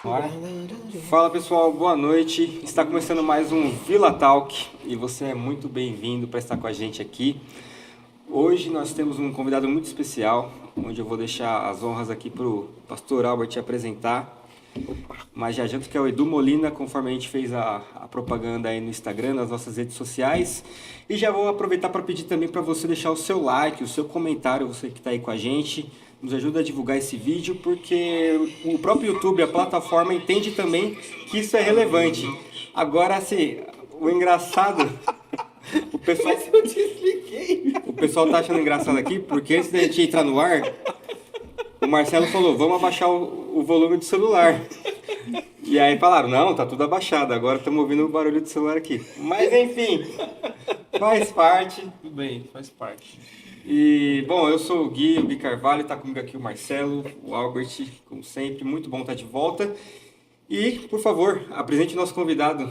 Bora. Fala pessoal, boa noite. Está começando mais um Vila Talk e você é muito bem-vindo para estar com a gente aqui. Hoje nós temos um convidado muito especial, onde eu vou deixar as honras aqui para o pastor Albert te apresentar. Mas já adianto que é o Edu Molina, conforme a gente fez a propaganda aí no Instagram, nas nossas redes sociais. E já vou aproveitar para pedir também para você deixar o seu like, o seu comentário, você que está aí com a gente. Nos ajuda a divulgar esse vídeo, porque o próprio YouTube, a plataforma, entende também que isso é relevante. Agora, assim, o engraçado... O pessoal, Mas eu desliguei. o pessoal tá achando engraçado aqui, porque antes da gente entrar no ar, o Marcelo falou, vamos abaixar o volume do celular. E aí falaram, não, tá tudo abaixado, agora estamos ouvindo o barulho do celular aqui. Mas enfim, faz parte. Tudo bem, faz parte. E, bom, eu sou o Gui Carvalho, tá comigo aqui o Marcelo, o Albert, como sempre, muito bom estar de volta. E, por favor, apresente o nosso convidado.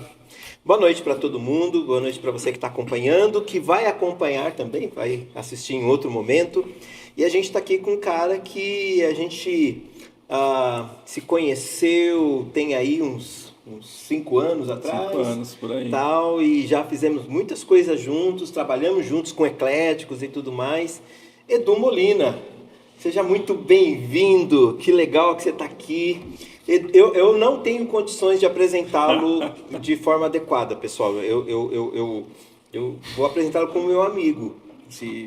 Boa noite para todo mundo, boa noite para você que está acompanhando, que vai acompanhar também, vai assistir em outro momento. E a gente está aqui com um cara que a gente se conheceu, tem aí uns 5 anos atrás. 5 anos, por aí. Tal, e já fizemos muitas coisas juntos, trabalhamos juntos com ecléticos e tudo mais. Edu Molina, seja muito bem-vindo, que legal que você está aqui. Eu não tenho condições de apresentá-lo de forma adequada, pessoal. Eu vou apresentá-lo como meu amigo,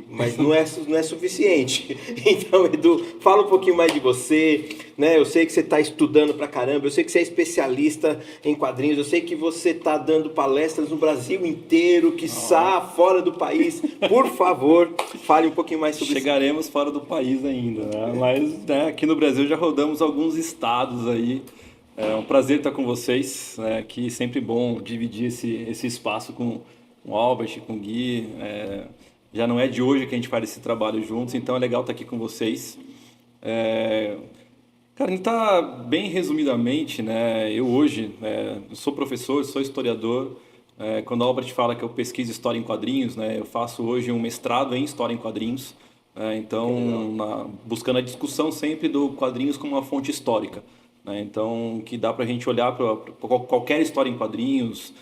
mas não é suficiente. Então, Edu, fala um pouquinho mais de você. Né? Eu sei que você está estudando pra caramba, eu sei que você é especialista em quadrinhos, eu sei que você está dando palestras no Brasil inteiro, quiçá fora do país. Por favor, fale um pouquinho mais sobre isso. Chegaremos fora do país ainda, né? Mas aqui no Brasil já rodamos alguns estados aí. É um prazer estar com vocês, né? Que sempre bom dividir esse espaço com o Albert, com o Gui. Já não é de hoje que a gente faz esse trabalho juntos, então é legal estar aqui com vocês. Cara, então, bem resumidamente, né? Eu hoje sou professor, sou historiador. Quando o Albert fala que eu pesquiso história em quadrinhos, né? Eu faço hoje um mestrado em história em quadrinhos. Então, buscando a discussão sempre do quadrinhos como uma fonte histórica. Né? Então, que dá pra gente olhar para qualquer história em quadrinhos.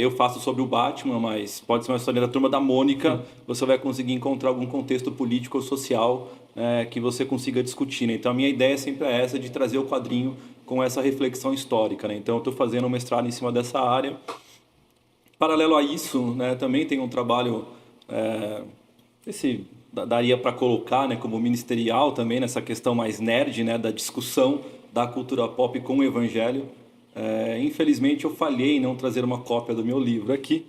Eu faço sobre o Batman, mas pode ser uma história da Turma da Mônica. Você vai conseguir encontrar algum contexto político ou social que você consiga discutir. Né? Então, a minha ideia sempre é essa, de trazer o quadrinho com essa reflexão histórica. Né? Então, eu estou fazendo um mestrado em cima dessa área. Paralelo a isso, né, também tem um trabalho, daria para colocar, né, como ministerial também, nessa questão mais nerd, né, da discussão da cultura pop com o evangelho. Infelizmente eu falhei em não trazer uma cópia do meu livro aqui,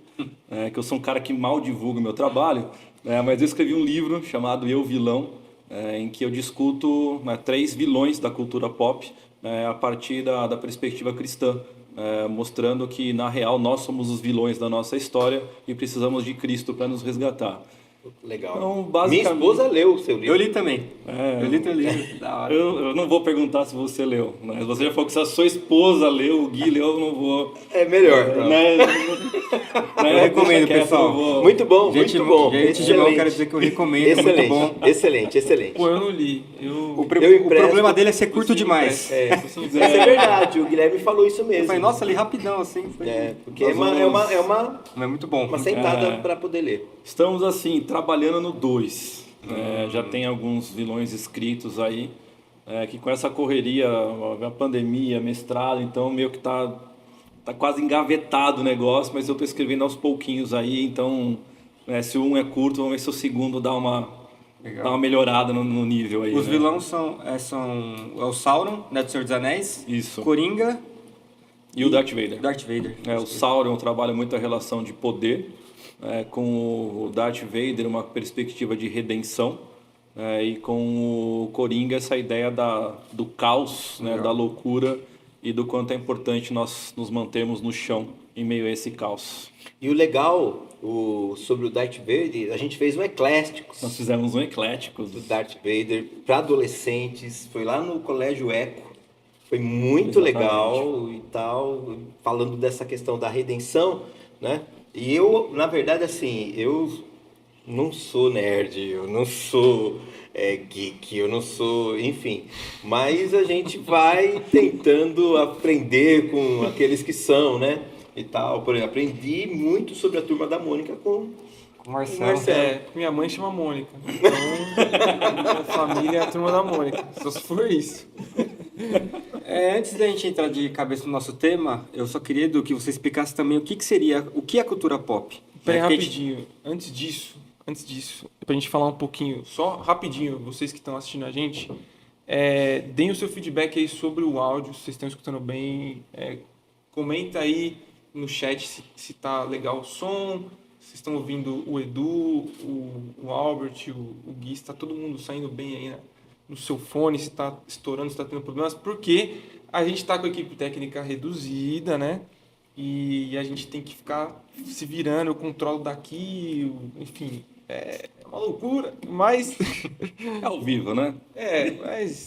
que eu sou um cara que mal divulga o meu trabalho, mas eu escrevi um livro chamado Eu Vilão, em que eu discuto 3 vilões da cultura pop a partir da perspectiva cristã, mostrando que na real nós somos os vilões da nossa história e precisamos de Cristo para nos resgatar. Legal. Então, basicamente... Minha esposa leu o seu livro. Eu li também. Eu li teu livro, da hora. Eu não vou perguntar se você leu, né? Se você já falou que se a sua esposa leu, o Gui leu, eu não vou... É melhor. Eu recomendo, Deixa quieto, pessoal. eu vou- Muito bom, Gente, muito bom. gente de mão, quero dizer que eu recomendo, Excelente, muito bom. excelente. Pô, eu não li. O empresto- problema dele é ser curto demais. Isso é verdade, o Guilherme falou isso Eu mesmo. falei, nossa, li rapidão, assim. Foi... Porque é uma Mas muito bom. sentada para poder ler. Estamos, assim, trabalhando no 2. Já tem alguns vilões escritos aí, que com essa correria, a pandemia, mestrado, então meio que tá quase engavetado o negócio, mas eu estou escrevendo aos pouquinhos aí, então se o 1 é curto, vamos ver se o segundo dá uma melhorada no nível aí. Os né? vilões são o Sauron, né, do Senhor dos Anéis. Isso. Coringa E o Darth Vader. Darth Vader. O Sauron trabalha muito a relação de poder, com o Darth Vader uma perspectiva de redenção, e com o Coringa essa ideia do caos, né, da loucura e do quanto é importante nós nos mantermos no chão em meio a esse caos. E o legal sobre o Darth Vader, a gente fez um eclético Nós fizemos um eclético. do Darth Vader para adolescentes, foi lá no Colégio Eco, foi muito legal e tal, falando dessa questão da redenção, né? E eu, na verdade, assim, eu não sou nerd, eu não sou geek, eu não sou, enfim. Mas a gente vai tentando aprender com aqueles que são, né? E tal. Por exemplo, aprendi muito sobre a Turma da Mônica com Com o o Marcelo. Marcelo. Minha mãe chama Mônica. Então, minha família é a turma da Mônica. Só se for isso. Antes da gente entrar de cabeça no nosso tema, eu só queria, Edu, que você explicasse também o que é cultura pop. Peraí, Porque a gente- rapidinho. Antes disso, pra gente falar um pouquinho, só rapidinho, vocês que estão assistindo a gente, deem o seu feedback aí sobre o áudio, se vocês estão escutando bem. Comenta aí no chat se tá legal o som, se vocês estão ouvindo o Edu, o Albert, o Gui, se tá todo mundo saindo bem aí, né? No seu fone, se está estourando, se está tendo problemas, porque a gente está com a equipe técnica reduzida, né? E a gente tem que ficar se virando, eu controlo daqui, enfim, é uma loucura, mas É ao vivo, né? mas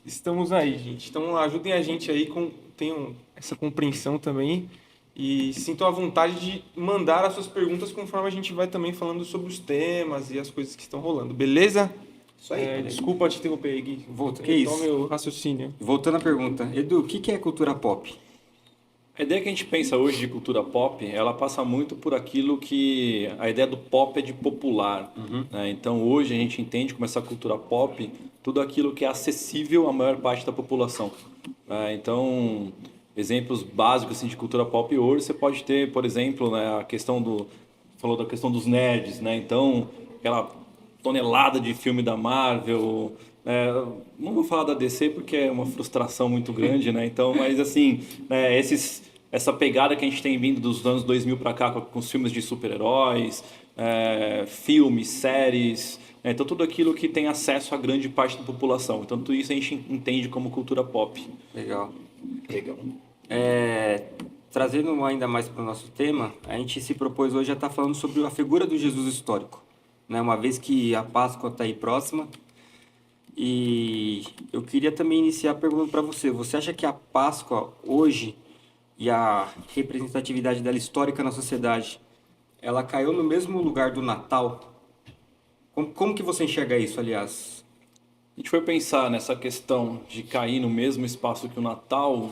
estamos aí, gente. Então ajudem a gente aí, tenham essa compreensão também e sintam a vontade de mandar as suas perguntas conforme a gente vai também falando sobre os temas e as coisas que estão rolando, beleza? Isso aí. Desculpa te interromper aí, Gui. Que isso? Retome o raciocínio. Voltando à pergunta, Edu, o que é cultura pop? A ideia que a gente pensa hoje de cultura pop, ela passa muito por aquilo que a ideia do pop é de popular, né? Então hoje a gente entende como essa cultura pop tudo aquilo que é acessível à maior parte da população, né? Então exemplos básicos assim, de cultura pop hoje você pode ter, por exemplo, né, falou da questão dos nerds, né? Então aquela tonelada de filme da Marvel. Não vou falar da DC porque é uma frustração muito grande, né? Então, mas assim, né, essa pegada que a gente tem vindo dos anos 2000 para cá com os filmes de super-heróis, filmes, séries, né? Então tudo aquilo que tem acesso a grande parte da população. Então tudo isso a gente entende como cultura pop. Legal. Legal. Trazendo ainda mais para o nosso tema, a gente se propôs hoje a estar falando sobre a figura do Jesus histórico, né? Uma vez que a Páscoa está aí próxima, e eu queria também iniciar perguntando para você, você acha que a Páscoa hoje e a representatividade dela histórica na sociedade, ela caiu no mesmo lugar do Natal? Como que você enxerga isso, aliás? A gente foi pensar nessa questão de cair no mesmo espaço que o Natal,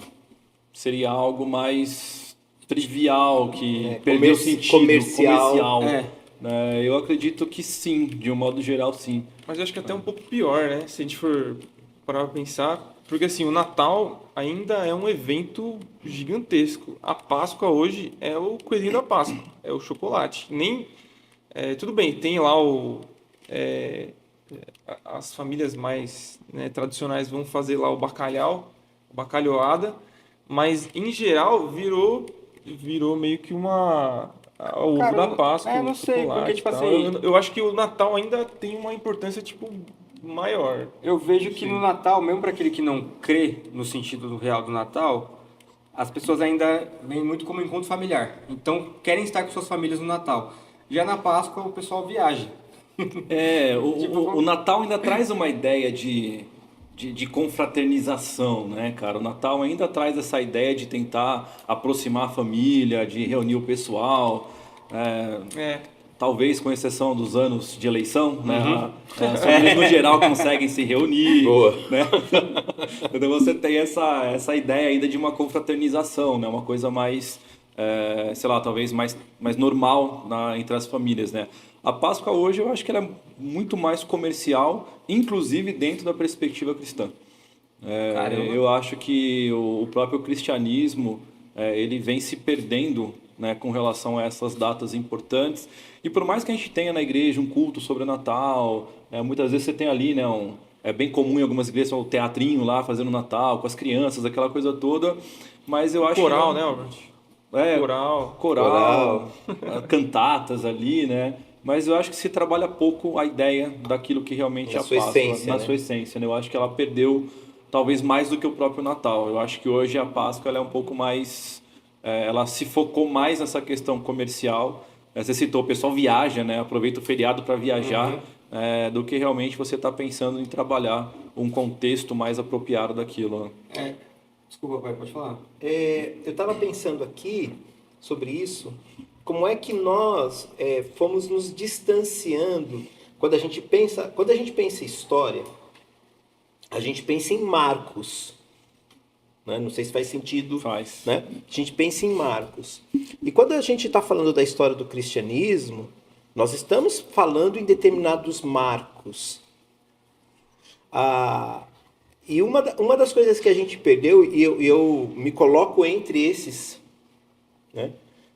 seria algo mais trivial, que perdeu sentido, comercial. Eu acredito que sim, de um modo geral sim. Mas eu acho que até um pouco pior, né? Se a gente for parar pra pensar. Porque assim, o Natal ainda é um evento gigantesco. A Páscoa hoje é o coelhinho da Páscoa, é o chocolate. Tudo bem, tem lá as famílias mais, né, tradicionais vão fazer lá o bacalhau, bacalhoada, mas em geral virou meio que o ovo Cara, da Páscoa, eu não o sei, chocolate porque, tipo e tal. assim- Eu acho que o Natal ainda tem uma importância, tipo, maior. Eu vejo que no Natal, mesmo para aquele que não crê no sentido do real do Natal, as pessoas ainda veem muito como encontro familiar. Então, querem estar com suas famílias no Natal. Já na Páscoa, o pessoal viaja. O Natal ainda traz uma ideia de confraternização, né, cara? O Natal ainda traz essa ideia de tentar aproximar a família, de reunir o pessoal. Talvez com exceção dos anos de eleição, né? As famílias no geral conseguem se reunir. Boa. Né? Então você tem essa ideia ainda de uma confraternização, né? Uma coisa mais, sei lá, talvez mais normal entre as famílias, né? A Páscoa hoje eu acho que ela é muito mais comercial, inclusive dentro da perspectiva cristã. Eu acho que o próprio cristianismo ele vem se perdendo, né, com relação a essas datas importantes. E por mais que a gente tenha na igreja um culto sobre o Natal, muitas vezes você tem ali, né, é bem comum em algumas igrejas um teatrinho lá fazendo Natal com as crianças, aquela coisa toda. Mas eu acho Coral, que né, Albert? Coral, cantatas ali, né? Mas eu acho que se trabalha pouco a ideia daquilo que realmente é a Páscoa, na sua essência, né? Eu acho que ela perdeu talvez mais do que o próprio Natal. Eu acho que hoje a Páscoa ela é um pouco mais, ela se focou mais nessa questão comercial. Você citou, o pessoal viaja, né? Aproveita o feriado para viajar, do que realmente você está pensando em trabalhar um contexto mais apropriado daquilo. Desculpa, pai, pode falar. Eu estava pensando aqui sobre isso, como é que nós fomos nos distanciando. Quando a gente pensa em história, a gente pensa em marcos. Né? Não sei se faz sentido. Faz. Né? A gente pensa em marcos. E quando a gente está falando da história do cristianismo, nós estamos falando em determinados marcos. E uma das coisas que a gente perdeu, e eu me coloco entre esses, né,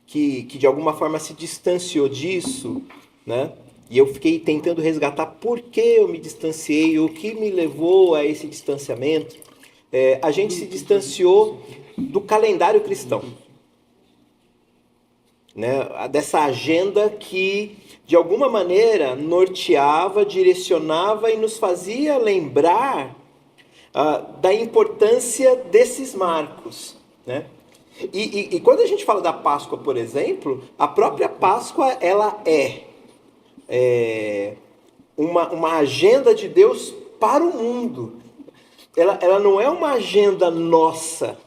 que de alguma forma se distanciou disso, né, e eu fiquei tentando resgatar por que eu me distanciei, o que me levou a esse distanciamento. A gente se distanciou do calendário cristão, né, dessa agenda que de alguma maneira norteava, direcionava e nos fazia lembrar da importância desses marcos, né? E quando a gente fala da Páscoa, por exemplo, a própria Páscoa ela é uma agenda de Deus para o mundo. Ela não é uma agenda nossa,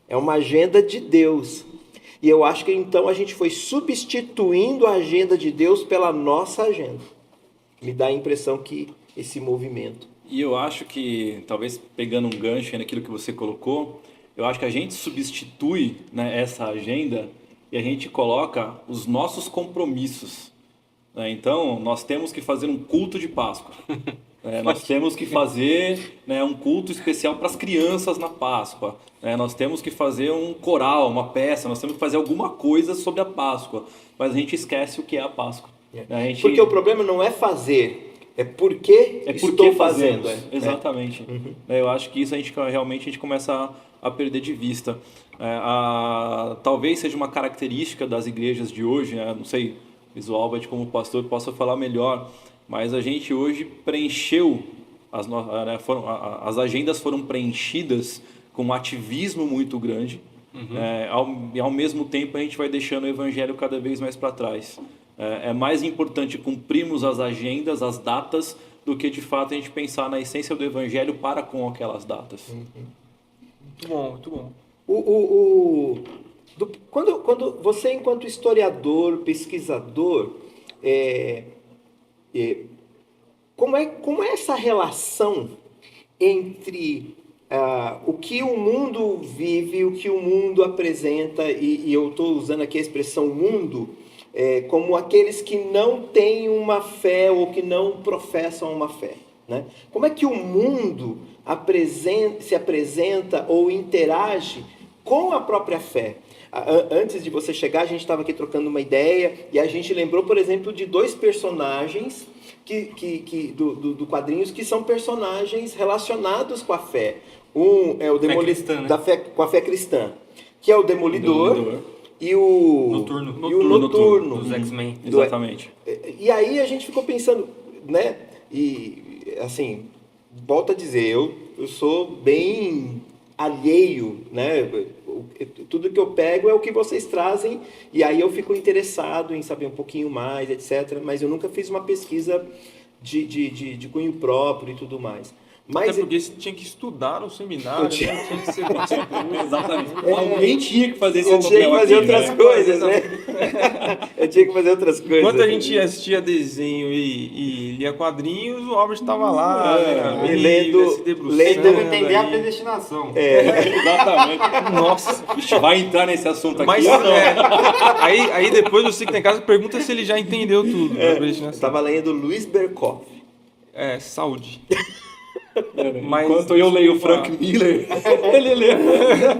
é uma agenda de Deus. E eu acho que então a gente foi substituindo a agenda de Deus pela nossa agenda. Me dá a impressão que esse movimento. E eu acho que, talvez pegando um gancho aí naquilo que você colocou, eu acho que a gente substitui, né, essa agenda e a gente coloca os nossos compromissos. Né? Então, nós temos que fazer um culto de Páscoa. Nós temos que fazer, né, um culto especial para as crianças na Páscoa. Nós temos que fazer um coral, uma peça, nós temos que fazer alguma coisa sobre a Páscoa. Mas a gente esquece o que é a Páscoa. Porque o problema não é fazer, é porque estou fazendo. Exatamente. Uhum. Eu acho que isso a gente realmente começa a perder de vista. Talvez seja uma característica das igrejas de hoje, né? Não sei, o Albert como pastor possa falar melhor, mas a gente hoje preencheu, as agendas foram preenchidas com um ativismo muito grande, e ao mesmo tempo a gente vai deixando o evangelho cada vez mais para trás. É mais importante cumprirmos as agendas, as datas, do que de fato a gente pensar na essência do evangelho para com aquelas datas. Muito bom, muito bom. Quando você, enquanto historiador, pesquisador, como é essa relação entre o que o mundo vive, o que o mundo apresenta, e eu estou usando aqui a expressão mundo, como aqueles que não têm uma fé ou que não professam uma fé, né? Como é que o mundo se apresenta ou interage com a própria fé? Antes de você chegar, a gente estava aqui trocando uma ideia e a gente lembrou, por exemplo, de dois personagens do quadrinhos que são personagens relacionados com a fé. Um é o Demolidor, né? Com a fé cristã, que é o Demolidor. E o Noturno dos X-Men. Exatamente. E aí a gente ficou pensando, né? E assim, volto a dizer, eu sou bem alheio, né? Tudo que eu pego é o que vocês trazem e aí eu fico interessado em saber um pouquinho mais, etc. Mas eu nunca fiz uma pesquisa de cunho próprio e tudo mais. Mas até porque você tinha que estudar no seminário, tinha que ser exatamente. Alguém tinha que fazer esse Eu tinha que fazer outras coisas, né? Eu tinha que fazer outras coisas. Enquanto a gente assistia desenho e lia quadrinhos, o Albert estava lá, lendo, entender a predestinação. Exatamente. Nossa. Vai entrar nesse assunto aqui. Mas aí depois você que tem em casa pergunta se ele já entendeu tudo. Eu estava lendo Luiz Berkoff. Saúde. Mas, enquanto eu leio o Frank Miller, ele lê.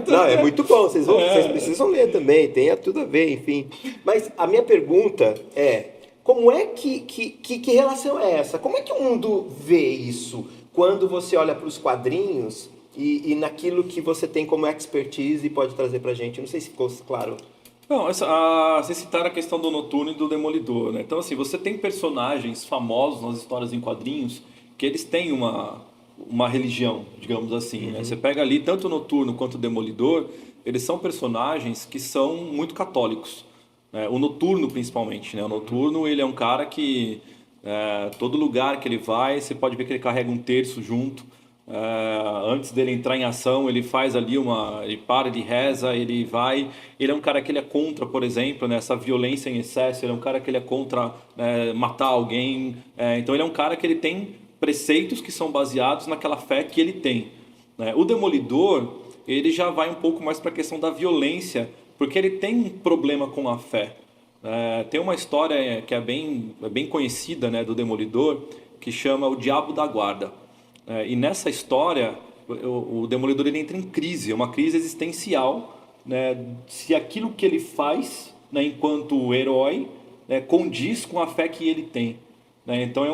Não, é muito bom, vocês precisam ler também, tem tudo a ver, enfim. Mas a minha pergunta é, como é que relação é essa? Como é que o mundo vê isso quando você olha para os quadrinhos e naquilo que você tem como expertise e pode trazer pra gente? Não sei se ficou claro. Não, vocês citaram a questão do Noturno e do Demolidor, né? Então, assim, você tem personagens famosos nas histórias em quadrinhos que eles têm uma religião, digamos assim. Né? Você pega ali tanto o Noturno quanto o Demolidor, eles são personagens que são muito católicos. Né? O Noturno, principalmente. Né? O Noturno, ele é um cara que todo lugar que ele vai, você pode ver que ele carrega um terço junto. Antes dele entrar em ação, ele faz ali ele para, ele reza, ele vai. Ele é um cara que ele é contra, por exemplo, né, essa violência em excesso. Ele é um cara que ele é contra matar alguém. Então ele é um cara que ele tem preceitos que são baseados naquela fé que ele tem, né? O Demolidor, ele já vai um pouco mais para a questão da violência, porque ele tem um problema com a fé. Tem uma história que é bem conhecida, né, do Demolidor, que chama O Diabo da Guarda. E nessa história, o Demolidor ele entra em crise, uma crise existencial, né, se aquilo que ele faz, né, enquanto herói, né, condiz com a fé que ele tem, né? Então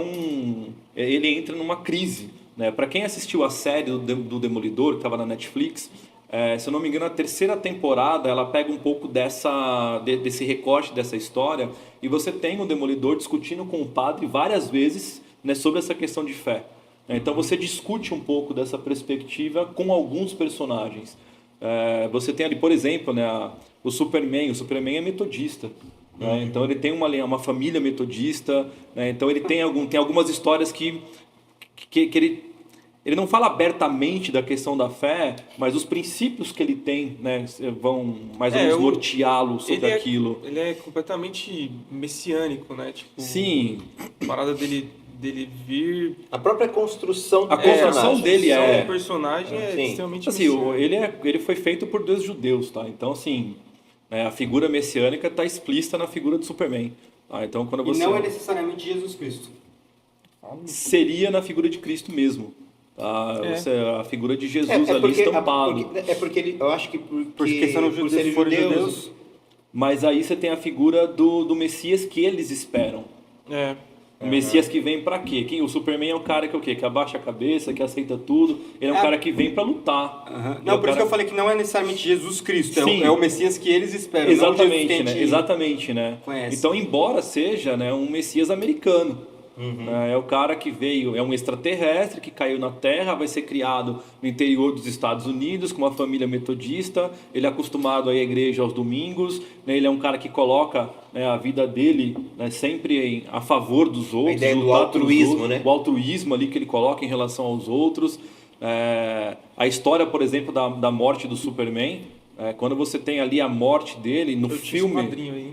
ele entra numa crise, né? Para quem assistiu a série do Demolidor, que estava na Netflix, se eu não me engano, a terceira temporada ela pega um pouco desse recorte dessa história, e você tem o Demolidor discutindo com o padre várias vezes, né, sobre essa questão de fé. Então você discute um pouco dessa perspectiva com alguns personagens. Você tem ali, por exemplo, né, o Superman. O Superman é metodista, né? Então ele tem uma família metodista, né? Então ele tem algumas histórias que ele não fala abertamente da questão da fé, mas os princípios que ele tem, né, vão mais ou menos norteá-lo sobre aquilo. Ele é completamente messiânico, né? Tipo, sim. A parada dele vir... A própria construção do personagem. O personagem é extremamente assim, ele foi feito por Deus judeus, tá? Então, assim, a figura messiânica está explícita na figura do Superman. Tá? Então, quando você... E não é necessariamente Jesus Cristo. Seria na figura de Cristo mesmo. A figura de Jesus ali estampado. Eu acho que porque são os judeus. Mas aí você tem a figura do Messias que eles esperam. O Messias que vem pra quê? O Superman é o cara que o quê? Que abaixa a cabeça, que aceita tudo. Ele é um cara que vem pra lutar. Não, por isso que eu falei que não é necessariamente Jesus Cristo. É o Messias que eles esperam. Exatamente, não né? Exatamente, né? Conhece. Então, embora seja, né, um Messias americano. É o cara que veio, é um extraterrestre que caiu na Terra, vai ser criado no interior dos Estados Unidos com uma família metodista. Ele é acostumado a ir à igreja aos domingos, né? Ele é um cara que coloca, né, a vida dele, né, sempre a favor dos outros. A ideia do altruísmo, né? O altruísmo ali que ele coloca em relação aos outros. A história, por exemplo, da morte do Superman, quando você tem ali a morte dele no filme... Esse quadrinho aí.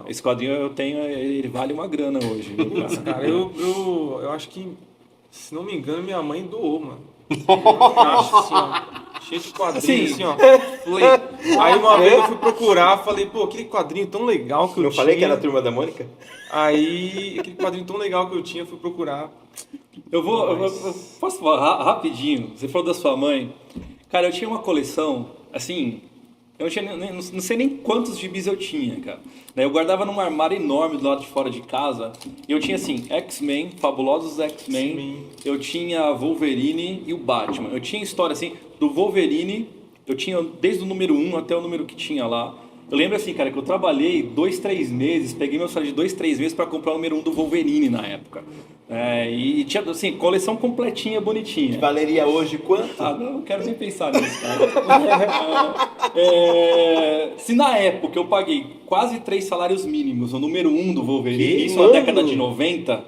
Esse quadrinho eu tenho, ele vale uma grana hoje. Cara, eu acho que, se não me engano, minha mãe doou, mano. Acho assim, ó, cheio de quadrinhos, assim, ó. Aí uma vez eu fui procurar, falei, pô, aquele quadrinho tão legal que eu tinha. Não falei que era a Turma da Mônica? Aí, aquele quadrinho tão legal que eu tinha, fui procurar. Eu posso falar rapidinho? Você falou da sua mãe. Cara, eu tinha uma coleção, assim... Eu não sei nem quantos gibis eu tinha, cara. Eu guardava num armário enorme do lado de fora de casa. E eu tinha, assim, X-Men, Fabulosos X-Men. Eu tinha Wolverine e o Batman. Eu tinha história, assim, do Wolverine. Eu tinha desde o número 1 até o número que tinha lá. Eu lembro, assim, cara, que eu trabalhei 2, 3 meses. Peguei meu salário de 2, 3 meses para comprar o número 1 do Wolverine na época. E tinha, assim, coleção completinha, bonitinha. Valeria hoje quanto? Não quero nem pensar nisso, cara. Se na época eu paguei quase 3 salários mínimos no número 1 do Wolverine, isso na década de 90,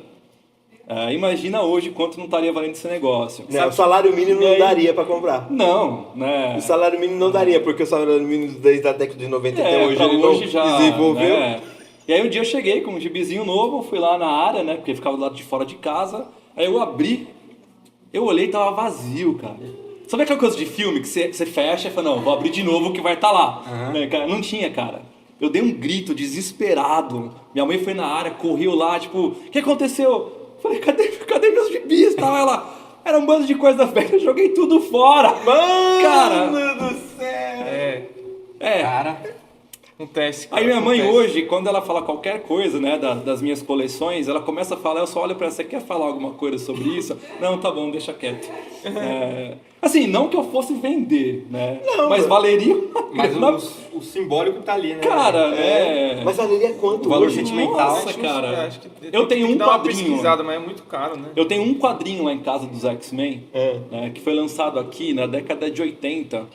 imagina hoje quanto não estaria valendo esse negócio. Não, o salário mínimo não daria para comprar. Não, né? O salário mínimo não daria, porque o salário mínimo desde a década de 90 até hoje ele não desenvolveu. Né? E aí um dia eu cheguei com um gibizinho novo, fui lá na área, né? Porque ficava do lado de fora de casa. Aí eu abri, eu olhei e tava vazio, cara. Sabe aquela coisa de filme que você fecha e fala, não, vou abrir de novo que vai estar lá. Né, cara? Não tinha, cara. Eu dei um grito desesperado. Minha mãe foi na área, correu lá, tipo, o que aconteceu? Falei, cadê meus gibis? Tava ela, era um bando de coisa velha, eu joguei tudo fora. Mano cara, do céu! Cara... Acontece, cara, aí minha mãe hoje, quando ela fala qualquer coisa, né, das minhas coleções, ela começa a falar, eu só olho pra ela, você quer falar alguma coisa sobre isso? Não, tá bom, deixa quieto. Assim, não que eu fosse vender, né, mas valeria... Mas o simbólico tá ali, né? Cara, Mas valeria quanto? O valor hoje? sentimental. Nossa, cara. Acho que eu tenho um dar uma quadrinho. pesquisada, mas é muito caro, né? Eu tenho um quadrinho lá em casa dos X-Men, né, que foi lançado aqui na década de 80.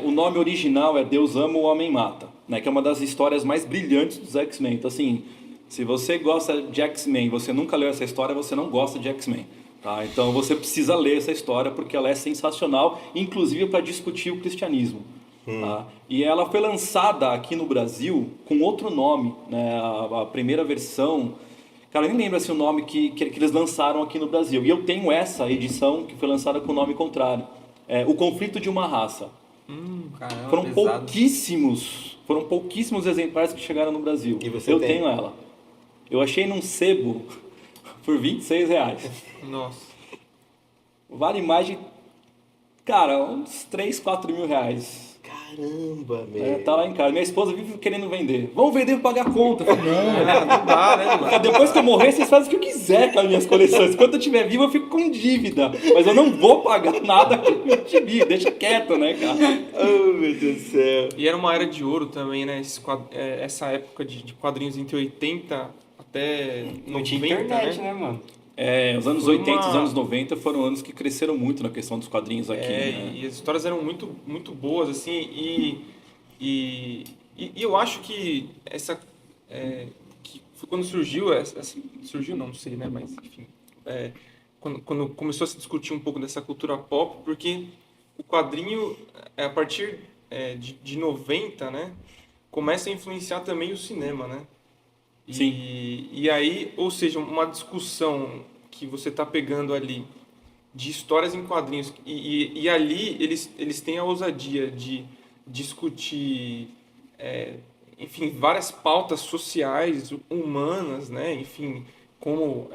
O nome original é Deus Ama, o Homem Mata, né, que é uma das histórias mais brilhantes dos X-Men. Então, assim, se você gosta de X-Men e você nunca leu essa história, você não gosta de X-Men. Tá? Então você precisa ler essa história porque ela é sensacional, inclusive para discutir o cristianismo. Tá? E ela foi lançada aqui no Brasil com outro nome, né? A primeira versão, cara, eu nem lembro assim, o nome que eles lançaram aqui no Brasil. E eu tenho essa edição que foi lançada com o nome contrário, O Conflito de uma Raça. Caramba, Foram pesado. pouquíssimos exemplares que chegaram no Brasil. E você eu tem? tenho ela. Eu achei num sebo por R$26. Nossa. Vale mais de, cara, uns 3, 4 mil reais. Caramba, meu. Tá lá em casa. Minha esposa vive querendo vender. Vamos vender para pagar a conta. Eu falei, Não dá, né, mano? depois que eu morrer, vocês fazem o que eu quiser com as minhas coleções. Quando eu estiver vivo, eu fico com dívida. Mas eu não vou pagar nada que eu tive. Deixa quieto, né, cara? Oh, meu Deus do céu. E era uma era de ouro também, né? Essa época de quadrinhos entre 80 até 90, Não tinha internet, né, mano? Os anos Foi 80 e os uma- anos 90 foram anos que cresceram muito na questão dos quadrinhos aqui. né? E as histórias eram muito boas, assim, e eu acho que que foi quando surgiu, surgiu não sei, né, mas enfim, quando começou a se discutir um pouco dessa cultura pop, porque o quadrinho, a partir de 90, né, começa a influenciar também o cinema, né? Sim. E aí, ou seja, uma discussão que você está pegando ali de histórias em quadrinhos e ali eles têm a ousadia de discutir, enfim, várias pautas sociais, humanas, né? Enfim, como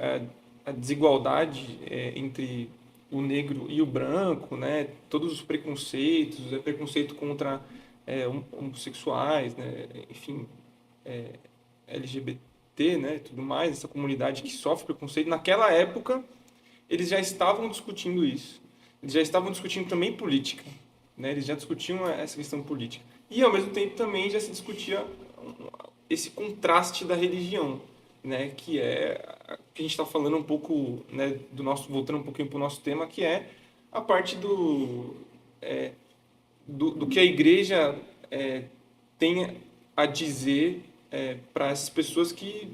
a desigualdade entre o negro e o branco, né? Todos os preconceitos, preconceito contra homossexuais, né? Enfim, LGBT, né, tudo mais, essa comunidade que sofre preconceito. Naquela época, eles já estavam discutindo isso. Eles já estavam discutindo também política, né? Eles já discutiam essa questão política. E, ao mesmo tempo, também já se discutia esse contraste da religião, né? Que a gente está falando um pouco, né, voltando um pouquinho para o nosso tema, que é a parte do que a igreja tem a dizer para essas pessoas que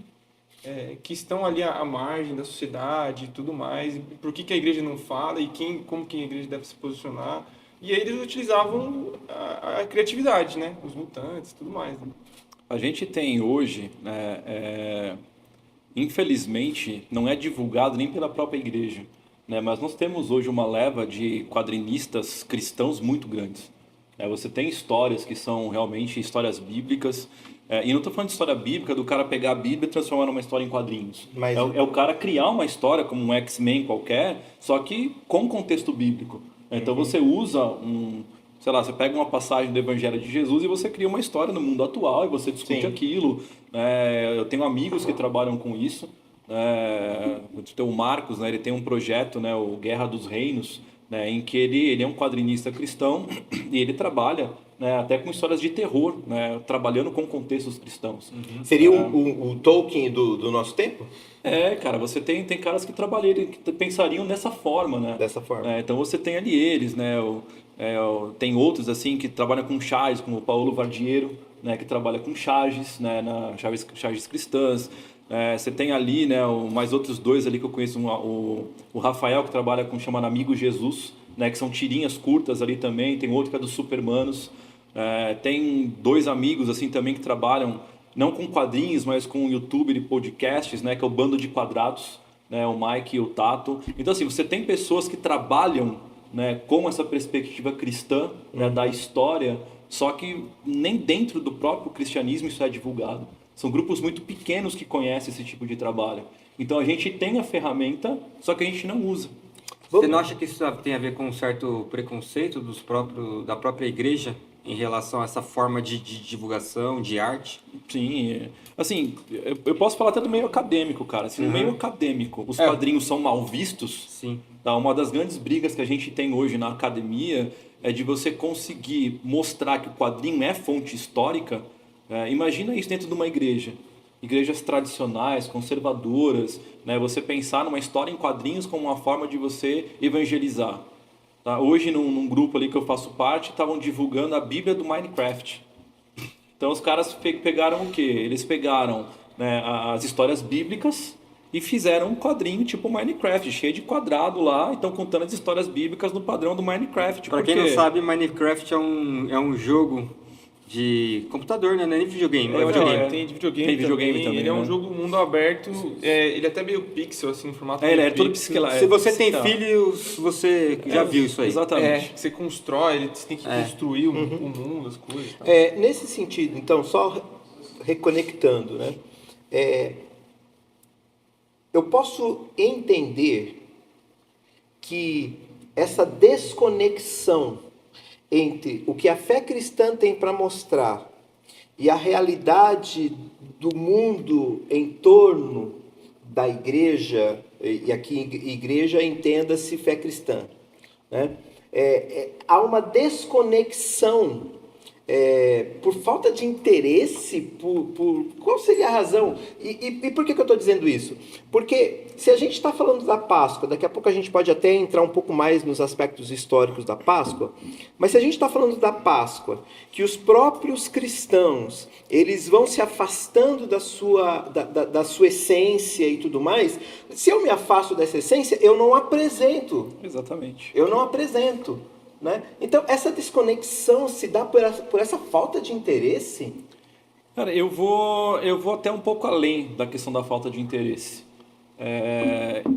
estão ali à margem da sociedade e tudo mais, por que a igreja não fala e como que a igreja deve se posicionar. E aí eles utilizavam a criatividade, né? Os mutantes e tudo mais. Né? A gente tem hoje, infelizmente, não é divulgado nem pela própria igreja, né? Mas nós temos hoje uma leva de quadrinistas cristãos muito grandes. Você tem histórias que são realmente histórias bíblicas, e não estou falando de história bíblica do cara pegar a Bíblia e transformar numa história em quadrinhos. Mas- É o cara criar uma história como um X-Men qualquer, só que com contexto bíblico. Então você usa sei lá, você pega uma passagem do Evangelho de Jesus e você cria uma história no mundo atual e você discute Sim. aquilo. Eu tenho amigos que trabalham com isso. Tem o Marcos, né, ele tem um projeto, né, o Guerra dos Reinos, né, em que ele é um quadrinista cristão e ele trabalha, né, até com histórias de terror, né, trabalhando com contextos cristãos. Seria o Tolkien do nosso tempo? Cara, você tem caras que que pensariam dessa forma, né? Dessa forma. Então você tem ali eles, né? Tem outros assim que trabalham com charges, como o Paulo Vardiero, né? Que trabalha com charges, né? Charges cristãs. Você tem ali, né? Mais outros dois ali que eu conheço, o Rafael que trabalha com chamado Amigo Jesus, né? Que são tirinhas curtas ali também. Tem outro que é dos Supermanos. Tem dois amigos assim também que trabalham não com quadrinhos, mas com YouTube e podcasts, né, que é o Bando de Quadrados, né, o Mike e o Tato. Então, assim, você tem pessoas que trabalham, né, com essa perspectiva cristã, né, da história, só que nem dentro do próprio cristianismo isso é divulgado. São grupos muito pequenos que conhecem esse tipo de trabalho. Então, a gente tem a ferramenta, só que a gente não usa. Você não acha que isso tem a ver com um certo preconceito da própria igreja em relação a essa forma de divulgação, de arte? Sim, assim, eu posso falar até do meio acadêmico, cara. Se no meio acadêmico os quadrinhos são mal vistos, Sim. tá? Uma das grandes brigas que a gente tem hoje na academia é de você conseguir mostrar que o quadrinho é fonte histórica. Imagina isso dentro de uma igreja. Igrejas tradicionais, conservadoras, né? Você pensar numa história em quadrinhos como uma forma de você evangelizar. Tá? Hoje, num grupo ali que eu faço parte, estavam divulgando a Bíblia do Minecraft. Então, os caras pegaram o quê? Eles pegaram, né, as histórias bíblicas e fizeram um quadrinho tipo Minecraft, cheio de quadrado lá, e estão contando as histórias bíblicas no padrão do Minecraft. Pra quem não sabe, Minecraft é um jogo de computador, né? Não é nem videogame. É videogame. Tem de videogame, Tem videogame também, Ele é um né? jogo mundo aberto, ele é até meio pixel, assim, no formato Ele meio é todo pixel. pixelado. Se você tem Então, filhos, você já viu isso aí. Exatamente. Você constrói, você tem que construir o mundo, as coisas. Tá? Nesse sentido, então, só reconectando, né? Eu posso entender que essa desconexão entre o que a fé cristã tem para mostrar e a realidade do mundo em torno da igreja, e aqui igreja entenda-se fé cristã, né? Há uma desconexão por falta de interesse, qual seria a razão? E por que eu estou dizendo isso? Porque se a gente está falando da Páscoa, daqui a pouco a gente pode até entrar um pouco mais nos aspectos históricos da Páscoa, mas se a gente está falando da Páscoa, que os próprios cristãos, eles vão se afastando da sua essência e tudo mais, se eu me afasto dessa essência, eu não apresento. Exatamente. Eu não apresento. Né? Então, essa desconexão se dá por essa falta de interesse? Cara, eu vou até um pouco além da questão da falta de interesse.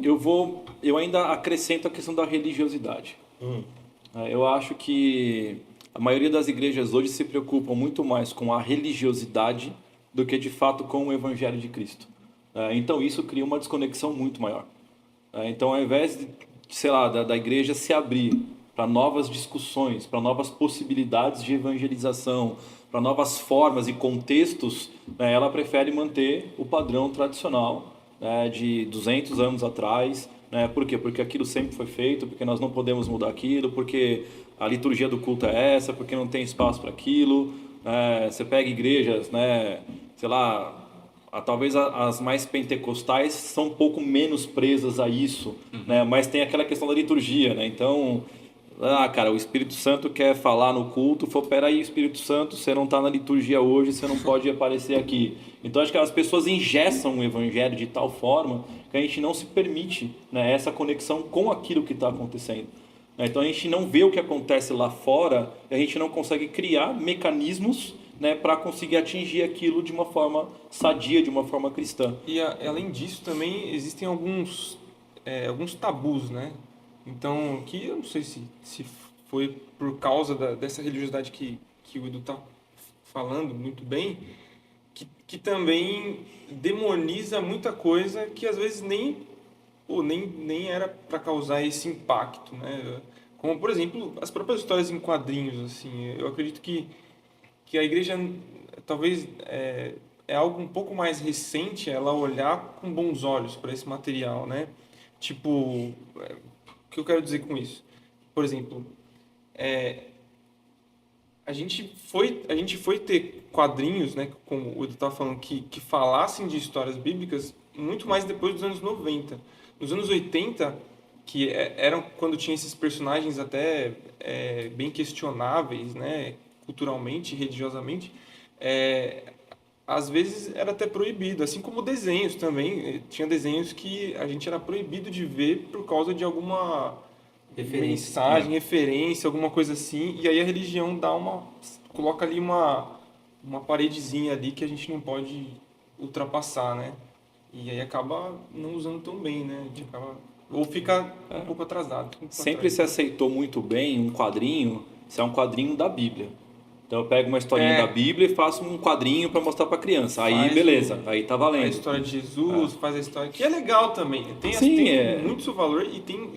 Eu ainda acrescento a questão da religiosidade. Eu acho que a maioria das igrejas hoje se preocupam muito mais com a religiosidade do que de fato com o Evangelho de Cristo. Então isso cria uma desconexão muito maior. Então, ao invés de, sei lá, da igreja se abrir para novas discussões, para novas possibilidades de evangelização, para novas formas e contextos, né, ela prefere manter o padrão tradicional, né, de 200 anos atrás. Né? Por quê? Porque aquilo sempre foi feito, porque nós não podemos mudar aquilo, porque a liturgia do culto é essa, porque não tem espaço para aquilo. Você pega igrejas, né, sei lá, talvez as mais pentecostais são um pouco menos presas a isso, né? Mas tem aquela questão da liturgia, né? Então, cara, o Espírito Santo quer falar no culto, peraí, Espírito Santo, você não está na liturgia hoje, você não pode aparecer aqui. Então, acho que as pessoas engessam o evangelho de tal forma que a gente não se permite, né, essa conexão com aquilo que está acontecendo. Então, a gente não vê o que acontece lá fora e a gente não consegue criar mecanismos, né, para conseguir atingir aquilo de uma forma sadia, de uma forma cristã. E além disso, também existem alguns tabus, né? Então, que eu não sei se foi por causa dessa religiosidade que o Edu está falando muito bem, que também demoniza muita coisa que às vezes nem era para causar esse impacto, né? Como, por exemplo, as próprias histórias em quadrinhos, assim. Eu acredito que a igreja talvez é algo um pouco mais recente, ela olhar com bons olhos para esse material, né? Tipo, o que eu quero dizer com isso? Por exemplo, a gente foi ter quadrinhos, né, como o Edu estava falando, que falassem de histórias bíblicas muito mais depois dos anos 90. Nos anos 80, que eram quando tinha esses personagens até bem questionáveis, né, culturalmente, religiosamente, às vezes era até proibido, assim como desenhos também. Tinha desenhos que a gente era proibido de ver por causa de alguma mensagem, referência, alguma coisa assim, e aí a religião coloca ali uma paredezinha ali que a gente não pode ultrapassar, né? E aí acaba não usando tão bem, né? A gente acaba, ou fica um pouco atrasado. Sempre se aceitou muito bem um quadrinho, se é um quadrinho da Bíblia. Então eu pego uma historinha da Bíblia e faço um quadrinho para mostrar para criança. Aí beleza, aí tá valendo. A história de Jesus, faz a história, que é legal também. Tem muito seu valor e tem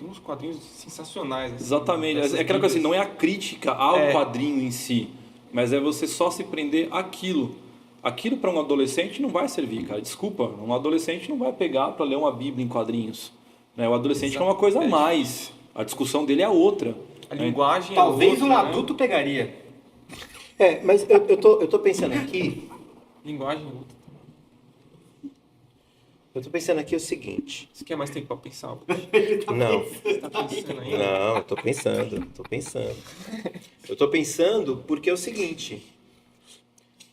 uns quadrinhos sensacionais. Assim, exatamente. É aquela coisa assim, não é a crítica ao quadrinho em si, mas é você só se prender àquilo. Aquilo para um adolescente não vai servir, cara. Desculpa, um adolescente não vai pegar para ler uma Bíblia em quadrinhos. Né? O adolescente é uma coisa a mais. A discussão dele é outra. A linguagem talvez outra, um adulto pegaria. Mas eu tô pensando aqui. Linguagem outra. Eu tô pensando aqui o seguinte. Você quer mais tempo para pensar? Não. Você tá pensando ainda? Não, eu tô pensando. Eu tô pensando porque é o seguinte.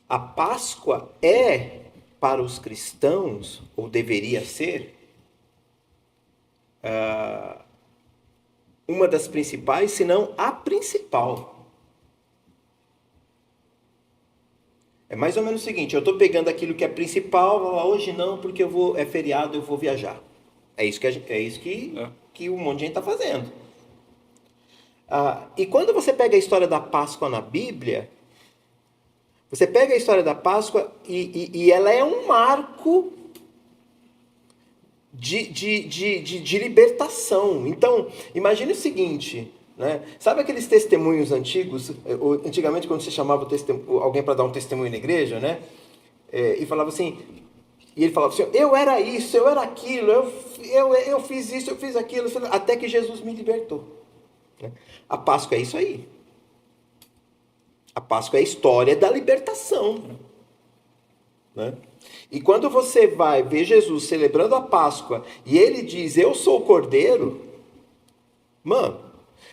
A Páscoa é para os cristãos, ou deveria ser, uma das principais, se não a principal. É mais ou menos o seguinte, eu estou pegando aquilo que é principal, hoje não, porque é feriado, eu vou viajar. É isso que um monte de gente está fazendo. E quando você pega a história da Páscoa na Bíblia, você pega a história da Páscoa e ela é um marco de libertação. Então, imagine o seguinte, né? Sabe aqueles testemunhos antigos? Antigamente, quando você chamava alguém para dar um testemunho na igreja, né? E falava assim, e ele falava assim, eu era isso, eu era aquilo, eu fiz isso, eu fiz aquilo, até que Jesus me libertou. A Páscoa é isso aí. A Páscoa é a história da libertação. Né? E quando você vai ver Jesus celebrando a Páscoa e ele diz, eu sou o Cordeiro, mano,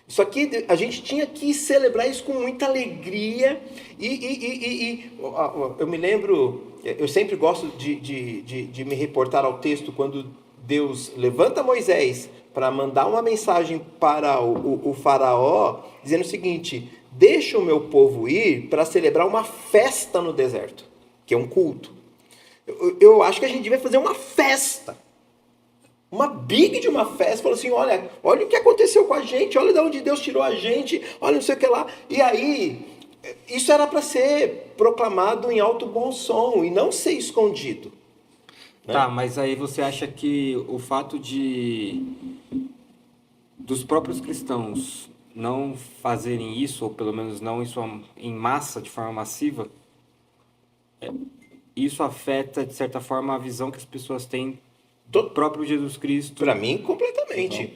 isso aqui, a gente tinha que celebrar isso com muita alegria. Eu me lembro, eu sempre gosto de me reportar ao texto quando Deus levanta Moisés para mandar uma mensagem para o faraó, dizendo o seguinte, deixa o meu povo ir para celebrar uma festa no deserto, que é um culto. Eu acho que a gente devia fazer uma festa, uma big de uma festa, falou assim, olha o que aconteceu com a gente, olha de onde Deus tirou a gente, olha não sei o que lá. E aí, isso era para ser proclamado em alto bom som e não ser escondido. Né? Tá, mas aí você acha que o fato dos próprios cristãos não fazerem isso, ou pelo menos não isso em massa, de forma massiva, isso afeta, de certa forma, a visão que as pessoas têm do próprio Jesus Cristo? Para mim, completamente.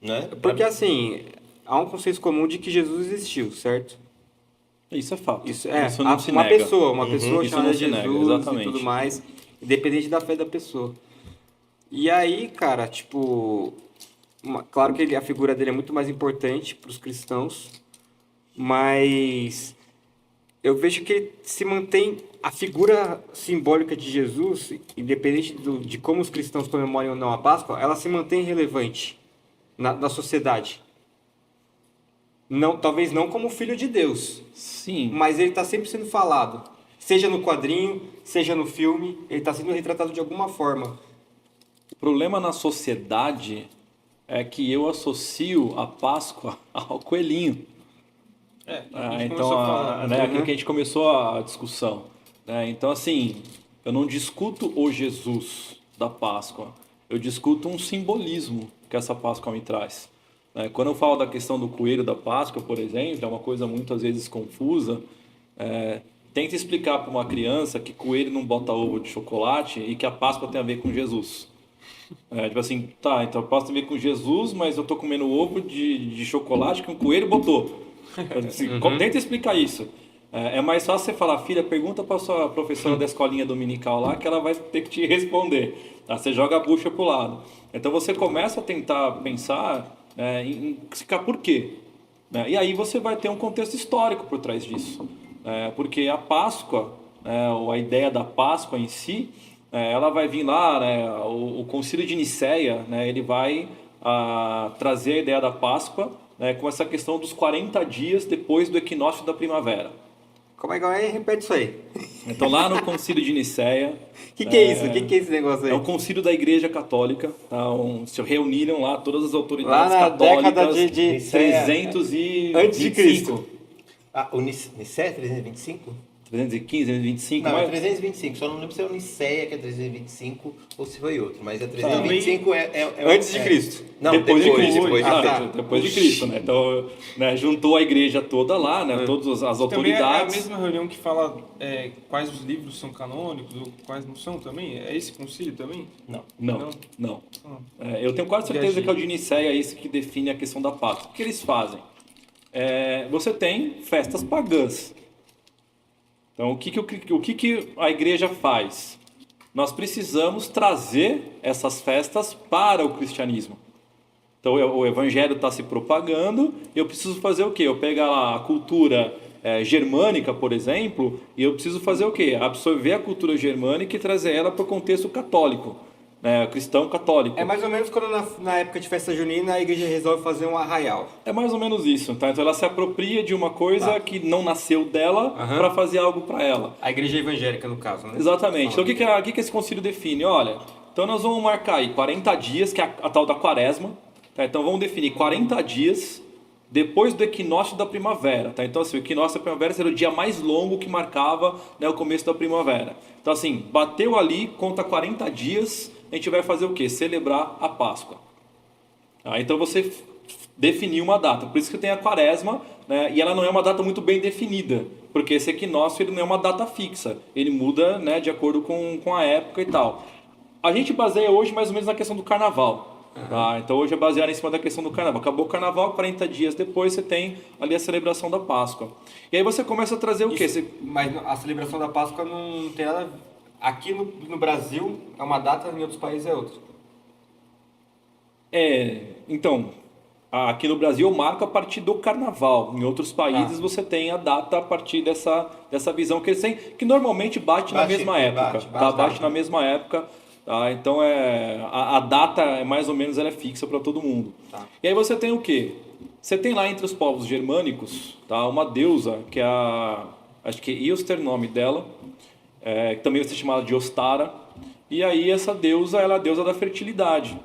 Né? Porque, assim, há um consenso comum de que Jesus existiu, certo? Isso é fato. Isso não se uma nega. pessoa Isso chamada não se Jesus nega, exatamente. e tudo mais, independente da fé da pessoa. E aí, cara, tipo, claro que a figura dele é muito mais importante para os cristãos, mas eu vejo que ele se mantém, a figura simbólica de Jesus, independente de como os cristãos comemorem ou não a Páscoa, ela se mantém relevante na sociedade. Não, talvez não como filho de Deus. Sim. Mas ele está sempre sendo falado. Seja no quadrinho, seja no filme, ele está sendo retratado de alguma forma. O problema na sociedade é que eu associo a Páscoa ao coelhinho. Aquilo que a gente começou a discussão. Então, assim, eu não discuto o Jesus da Páscoa. Eu discuto um simbolismo que essa Páscoa me traz. Quando eu falo da questão do coelho da Páscoa, por exemplo, é uma coisa muitas vezes confusa. Tenta explicar para uma criança que coelho não bota ovo de chocolate e que a Páscoa tem a ver com Jesus. Tipo assim, tá, então a Páscoa tem a ver com Jesus, mas eu tô comendo ovo de chocolate que um coelho botou. Tenta explicar isso. É mais fácil você falar, filha, pergunta para sua professora da escolinha dominical lá que ela vai ter que te responder. Tá? Você joga a bucha pro lado. Então você começa a tentar pensar em explicar por quê. E aí você vai ter um contexto histórico por trás disso. Porque a Páscoa, ou a ideia da Páscoa em si, ela vai vir lá, o Concílio de Nicéia, ele vai trazer a ideia da Páscoa com essa questão dos 40 dias depois do equinócio da primavera. Como é que é? Repete isso aí. Então, lá no Concílio de Nicéia... O que é isso? O que é esse negócio aí? É o concílio da Igreja Católica. Tá? Se reuniram lá todas as autoridades lá na católicas década de 325. Antes de Cristo. O Nicéia é 325? 315, 325? Não, é 325. Só não lembro se é o Nicéia que é 325 ou se foi outro. Mas é 325 antes de Cristo. Não, depois de Cristo. Depois de Cristo, né? Então, juntou a igreja toda lá, Todas as autoridades. Também é a mesma reunião que fala quais os livros são canônicos ou quais não são também? É esse concílio também? Não. Eu tenho quase certeza que é o de Nicéia esse que define a questão da Páscoa. O que eles fazem? Você tem festas pagãs. Então, o que a igreja faz? Nós precisamos trazer essas festas para o cristianismo. Então, o evangelho está se propagando, eu preciso fazer o quê? Eu pegar lá a cultura germânica, por exemplo, e eu preciso fazer o quê? Absorver a cultura germânica e trazer ela para o contexto católico, né? Cristão católico. É mais ou menos quando na época de festa junina a igreja resolve fazer um arraial. É mais ou menos isso, tá? Então ela se apropria de uma coisa que não nasceu dela para fazer algo para ela. A igreja evangélica, no caso, né? Exatamente. Então o que esse concílio define? Olha, então nós vamos marcar aí 40 dias, que é a tal da quaresma, tá? Então vamos definir 40 dias depois do equinócio da primavera, tá? Então assim, o equinócio da primavera seria o dia mais longo que marcava, né, o começo da primavera. Então assim, bateu ali, conta 40 dias, a gente vai fazer o quê? Celebrar a Páscoa. Tá? Então você definiu uma data, por isso que tem a quaresma, né? E ela não é uma data muito bem definida, porque esse equinócio ele não é uma data fixa, ele muda, né, de acordo com a época e tal. A gente baseia hoje mais ou menos na questão do carnaval. Tá? Então hoje é baseado em cima da questão do carnaval. Acabou o carnaval, 40 dias depois você tem ali a celebração da Páscoa. E aí você começa a trazer o quê? Mas a celebração da Páscoa não tem nada... Aqui no Brasil é uma data, em outros países é outra. Então, aqui no Brasil eu marco a partir do carnaval. Em outros países você tem a data a partir dessa visão que eles têm, que normalmente bate na mesma época. Bate na mesma época. Tá? Então a data é mais ou menos ela é fixa para todo mundo. Tá. E aí você tem o quê? Você tem lá entre os povos germânicos, tá, uma deusa que é acho que é Eoster, nome dela, que também vai ser chamada de Ostara. E aí essa deusa ela é a deusa da fertilidade.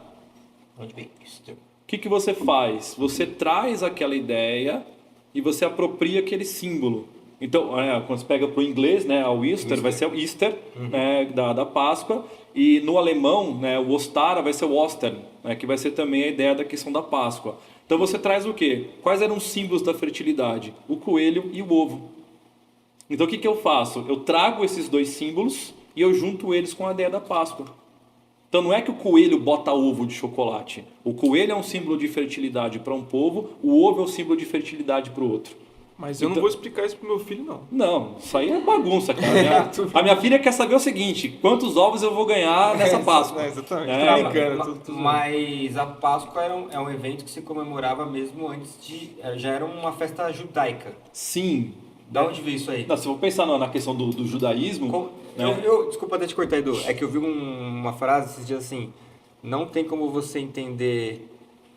Onde vem Eoster? O que você faz? Você traz aquela ideia e você apropria aquele símbolo. Então, quando você pega para o inglês, né, o Easter vai ser o Easter, né, da Páscoa. E no alemão, né, o Ostara vai ser o Ostern, né, que vai ser também a ideia da questão da Páscoa. Então você traz o quê? Quais eram os símbolos da fertilidade? O coelho e o ovo. Então o que eu faço? Eu trago esses dois símbolos e eu junto eles com a ideia da Páscoa. Então não é que o coelho bota ovo de chocolate. O coelho é um símbolo de fertilidade para um povo, o ovo é um símbolo de fertilidade para o outro. Mas eu não vou explicar isso pro meu filho, não. Não, isso aí é bagunça, cara. A minha filha quer saber o seguinte: quantos ovos eu vou ganhar nessa Páscoa? Exatamente. Mas a Páscoa é um evento que se comemorava mesmo antes de... Já era uma festa judaica. Sim. Da onde veio isso aí? Não, se eu pensar na questão do judaísmo... Desculpa até te cortar, Edu. É que eu vi uma frase esses dias assim: não tem como você entender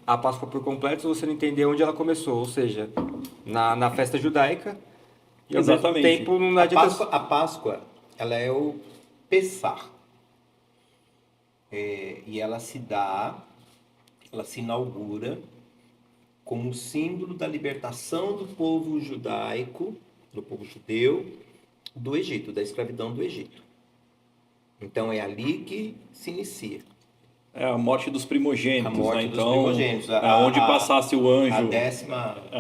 a Páscoa por completo se você não entender onde ela começou. Ou seja, na festa judaica. E ao mesmo tempo não adianta... A Páscoa, ela é o Pessah. E ela se inaugura como símbolo da libertação do povo judaico, do povo judeu, do Egito, da escravidão do Egito. Então é ali que se inicia. É a morte dos primogênitos, a morte né? dos primogênitos. Onde passasse o anjo. A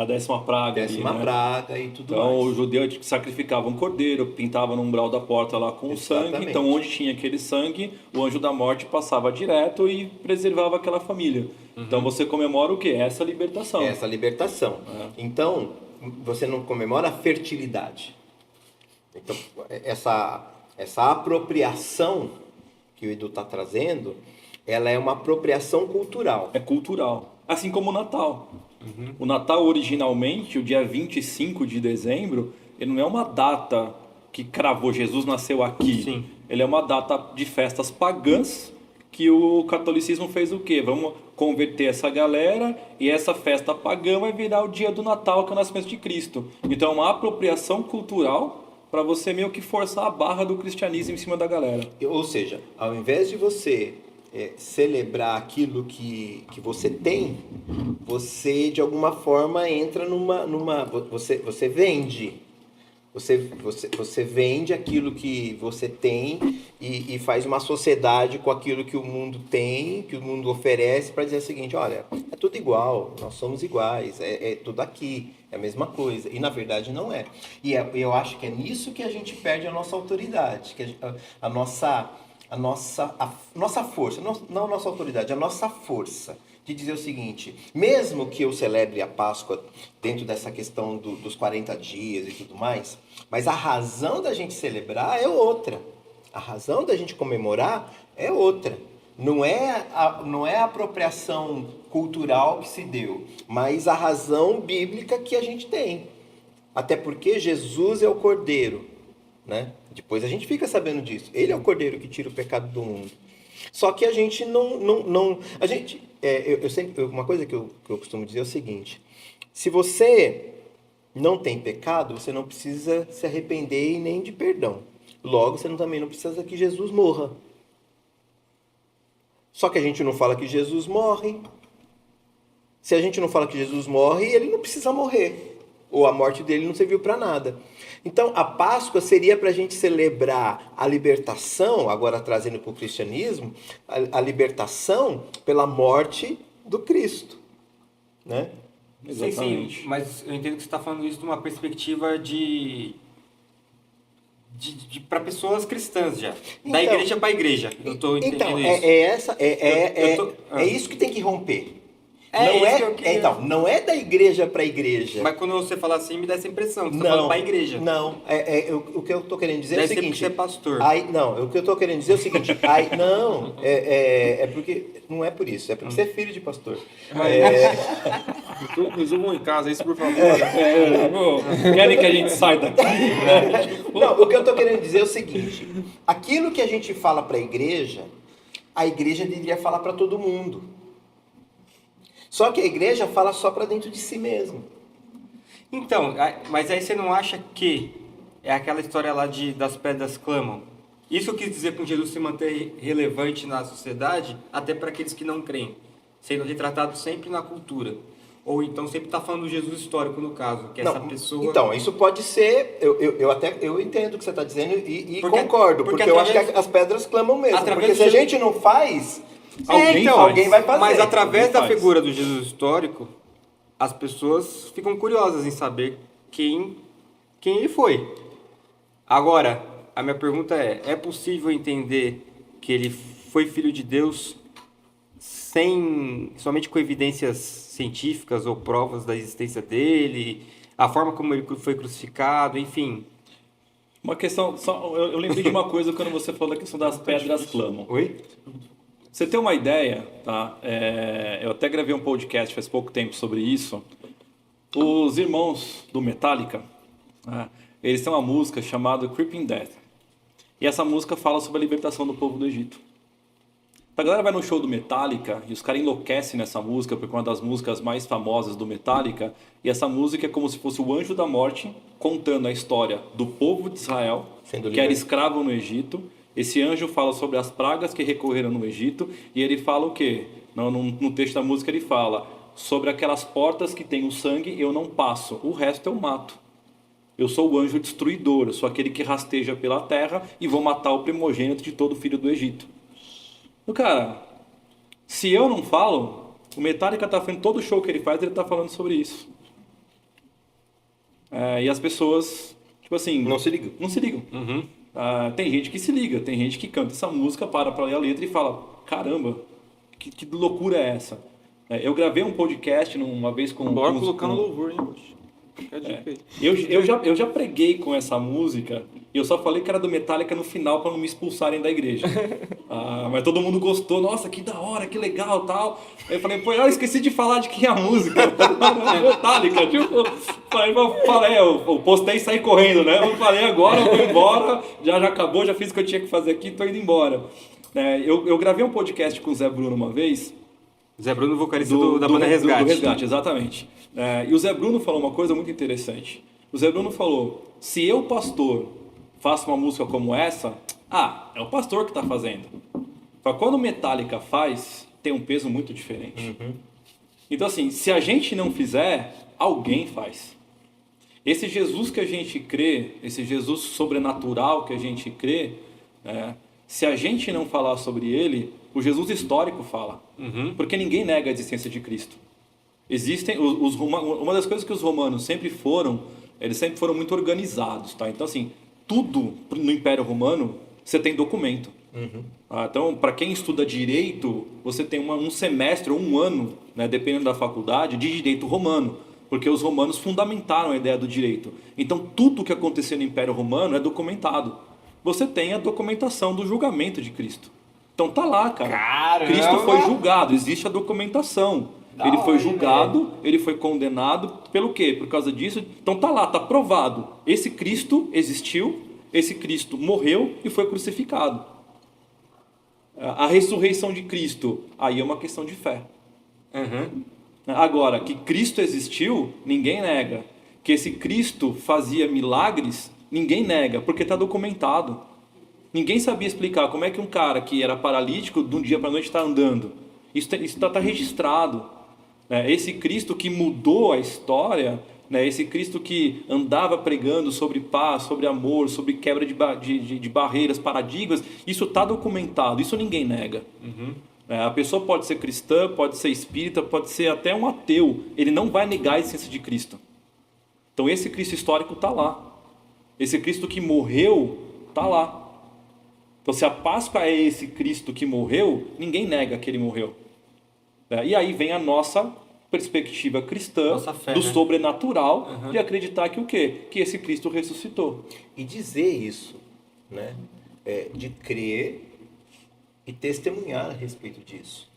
décima praga. Décima praga e tudo então, mais. Então o judeu sacrificava um cordeiro, pintava no umbral da porta lá com o sangue. Então onde tinha aquele sangue, o anjo da morte passava direto e preservava aquela família. Então você comemora o quê? Essa libertação. Essa libertação. Então você não comemora a fertilidade. Então essa apropriação que o Edu está trazendo, ela é uma apropriação cultural. É cultural. Assim como o Natal. O Natal, originalmente, o dia 25 de dezembro, ele não é uma data que cravou, Jesus nasceu aqui. Sim. Ele é uma data de festas pagãs que o catolicismo fez o quê? Vamos converter essa galera e essa festa pagã vai virar o dia do Natal, que é o nascimento de Cristo. Então é uma apropriação cultural para você meio que forçar a barra do cristianismo em cima da galera. Ou seja, ao invés de você celebrar aquilo que você tem, você de alguma forma entra você vende. Você vende aquilo que você tem e faz uma sociedade com aquilo que o mundo tem, que o mundo oferece, para dizer o seguinte: olha, é tudo igual, nós somos iguais, é tudo aqui, é a mesma coisa. E na verdade não é. E eu acho que é nisso que a gente perde a nossa autoridade, que a nossa força, não a nossa autoridade, a nossa força de dizer o seguinte: mesmo que eu celebre a Páscoa dentro dessa questão dos 40 dias e tudo mais, mas a razão da gente celebrar é outra. A razão da gente comemorar é outra. Não é a apropriação cultural que se deu, mas a razão bíblica que a gente tem. Até porque Jesus é o Cordeiro, né? Depois a gente fica sabendo disso. Ele é o Cordeiro que tira o pecado do mundo. Só que a gente não a gente, uma coisa que eu costumo dizer é o seguinte: se você não tem pecado, você não precisa se arrepender e nem de perdão. Logo, você também não precisa que Jesus morra. Só que a gente não fala que Jesus morre. Se a gente não fala que Jesus morre, ele não precisa morrer. Ou a morte dele não serviu para nada. Então, a Páscoa seria para a gente celebrar a libertação, agora trazendo para o cristianismo, a libertação pela morte do Cristo, né? Exatamente. Sim, mas eu entendo que você está falando isso de uma perspectiva para pessoas cristãs já. Então, da igreja para a igreja. Eu estou entendendo isso. É isso que tem que romper. Não é da igreja para a igreja. Mas quando você fala assim, me dá essa impressão. Você está falando para a igreja. Não, o que eu estou querendo dizer é o seguinte... Deve ser pastor. O que eu estou querendo dizer é o seguinte... porque... Não é por isso, é porque você é filho de pastor. Resolvam em casa isso, por favor. Querem que a gente saia daqui? Não, o que eu estou querendo dizer é o seguinte... Aquilo que a gente fala para a igreja deveria falar para todo mundo. Só que a igreja fala só para dentro de si mesmo. Então, mas aí você não acha que é aquela história lá das pedras clamam? Isso eu quis dizer com Jesus se manter relevante na sociedade, até para aqueles que não creem, sendo retratado sempre na cultura. Ou então sempre está falando do Jesus histórico, no caso, que essa pessoa... Então, isso pode ser... Eu entendo o que você está dizendo e concordo, porque eu acho que as pedras clamam mesmo. Porque se a gente não faz... Alguém vai fazer. Mas através da figura do Jesus histórico, as pessoas ficam curiosas em saber quem ele foi. Agora, a minha pergunta é possível entender que ele foi filho de Deus somente com evidências científicas ou provas da existência dele, a forma como ele foi crucificado, enfim? Uma questão, eu lembrei de uma coisa quando você falou da questão das pedras clamam. Oi? Você tem uma ideia, tá? Eu até gravei um podcast faz pouco tempo sobre isso. Os irmãos do Metallica, eles têm uma música chamada Creeping Death. E essa música fala sobre a libertação do povo do Egito. A galera vai no show do Metallica e os caras enlouquecem nessa música, porque é uma das músicas mais famosas do Metallica. E essa música é como se fosse o anjo da morte contando a história do povo de Israel, que era escravo no Egito. Esse anjo fala sobre as pragas que recorreram no Egito e ele fala o quê? No texto da música ele fala sobre aquelas portas que tem o sangue eu não passo, o resto eu mato. Eu sou o anjo destruidor, eu sou aquele que rasteja pela terra e vou matar o primogênito de todo filho do Egito. Cara, se eu não falo, o Metallica tá fazendo todo show que ele faz, ele tá falando sobre isso. E as pessoas, tipo assim... Não se ligam. Não se ligam. Uhum. Tem gente que se liga, tem gente que canta essa música, para ler a letra e fala, caramba, que loucura é essa? Eu gravei um podcast uma vez com... Bora colocar no louvor, hein, poxa. Eu já preguei com essa música e eu só falei que era do Metallica no final para não me expulsarem da igreja. Mas todo mundo gostou, nossa, que da hora, que legal, tal. Aí eu falei, pô, eu esqueci de falar de quem é a música. Metallica, tipo, eu postei e saí correndo, né? Eu falei agora, eu vou embora, já acabou, já fiz o que eu tinha que fazer aqui, tô indo embora. Eu gravei um podcast com o Zé Bruno uma vez. Zé Bruno, vocalista da banda Resgate. Do Resgate, exatamente. E o Zé Bruno falou uma coisa muito interessante. O Zé Bruno falou, se eu, pastor, faço uma música como essa, é o pastor que está fazendo. Quando o Metallica faz, tem um peso muito diferente. Uhum. Então, assim, se a gente não fizer, alguém faz. Esse Jesus que a gente crê, esse Jesus sobrenatural que a gente crê, se a gente não falar sobre ele, o Jesus histórico fala. Uhum. Porque ninguém nega a existência de Cristo. Existem uma das coisas que os romanos sempre foram, eles sempre foram muito organizados, tá? Então, assim, tudo no Império Romano, você tem documento. Uhum. Então, para quem estuda direito, você tem um semestre ou um ano, né, dependendo da faculdade, de direito romano. Porque os romanos fundamentaram a ideia do direito. Então, tudo que aconteceu no Império Romano é documentado. Você tem a documentação do julgamento de Cristo. Então tá lá, cara. Caramba! Cristo foi julgado, existe a documentação. Ele foi julgado, ele foi condenado. Pelo quê? Por causa disso. Então tá lá, tá provado. Esse Cristo existiu, esse Cristo morreu e foi crucificado. A ressurreição de Cristo, aí é uma questão de fé. Agora, que Cristo existiu, ninguém nega. Que esse Cristo fazia milagres, ninguém nega, porque está documentado. Ninguém sabia explicar como é que um cara que era paralítico, de um dia para a noite está andando. Isso está registrado. Esse Cristo que mudou a história, esse Cristo que andava pregando sobre paz, sobre amor, sobre quebra de barreiras, paradigmas, isso está documentado, isso ninguém nega. A pessoa pode ser cristã, pode ser espírita, pode ser até um ateu, ele não vai negar a essência de Cristo. Então esse Cristo histórico está lá. Esse Cristo que morreu está lá. Então se a Páscoa é esse Cristo que morreu, ninguém nega que ele morreu. E aí vem a nossa perspectiva cristã, nossa fé, do sobrenatural, de acreditar que o quê? Que esse Cristo ressuscitou. E dizer isso, né? De crer e testemunhar a respeito disso.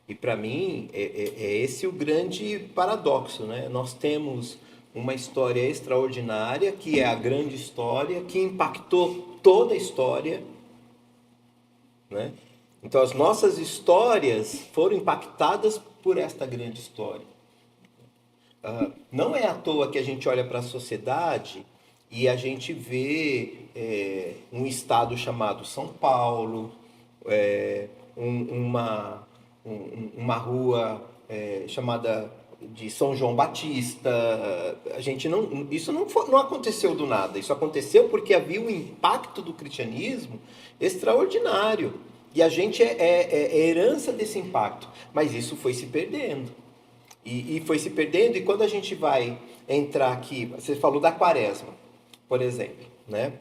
E para mim, é esse o grande paradoxo, né? Nós temos uma história extraordinária, que é a grande história, que impactou toda a história, né? Então as nossas histórias foram impactadas por esta grande história. Não é à toa que a gente olha para a sociedade e a gente vê um estado chamado São Paulo, uma rua chamada de São João Batista. Isso não aconteceu do nada. Isso aconteceu porque havia um impacto do cristianismo extraordinário. E a gente é herança desse impacto. Mas isso foi se perdendo. E foi se perdendo. E quando a gente vai entrar aqui... Você falou da quaresma, por exemplo, né?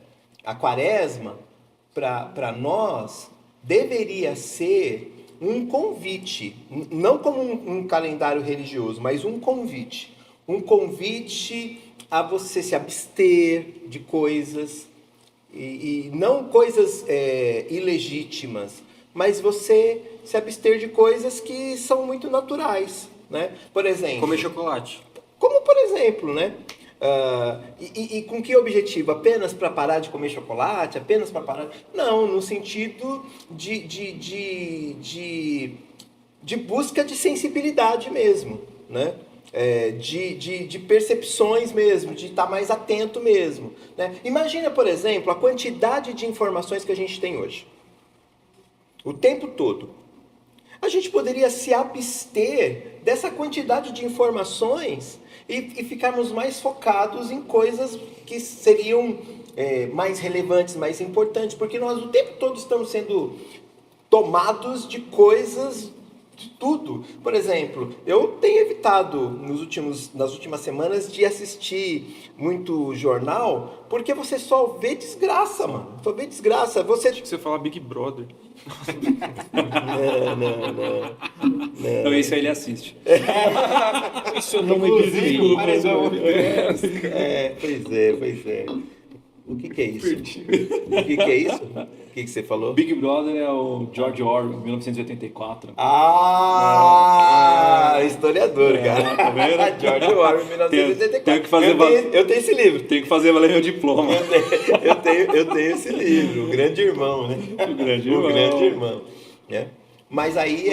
A quaresma, para nós, deveria ser um convite. Não como um calendário religioso, mas um convite. Um convite a você se abster de coisas... E não coisas ilegítimas, mas você se abster de coisas que são muito naturais, né? Por exemplo... Comer chocolate. Como, por exemplo, né? E com que objetivo? Apenas para parar de comer chocolate? Apenas para parar... Não, no sentido de busca de sensibilidade mesmo, né? De percepções mesmo, de estar mais atento mesmo, né? Imagina, por exemplo, a quantidade de informações que a gente tem hoje. O tempo todo. A gente poderia se abster dessa quantidade de informações e ficarmos mais focados em coisas que seriam mais relevantes, mais importantes, porque nós o tempo todo estamos sendo tomados de coisas... de tudo. Por exemplo, eu tenho evitado nas últimas semanas de assistir muito jornal, porque você só vê desgraça, mano. Só vê desgraça. Acho que você fala Big Brother. Não, isso aí ele assiste. Isso não é ridículo, Pois é. O que é isso? O que é isso? O que você falou? Big Brother é o George Orwell, 1984. Historiador, cara. Tá vendo? George Orwell, 1984. Tenho que fazer eu tenho esse livro. Tenho que fazer valer meu diploma. Eu tenho esse livro, O Grande Irmão, né? O Grande Irmão. Né? Mas aí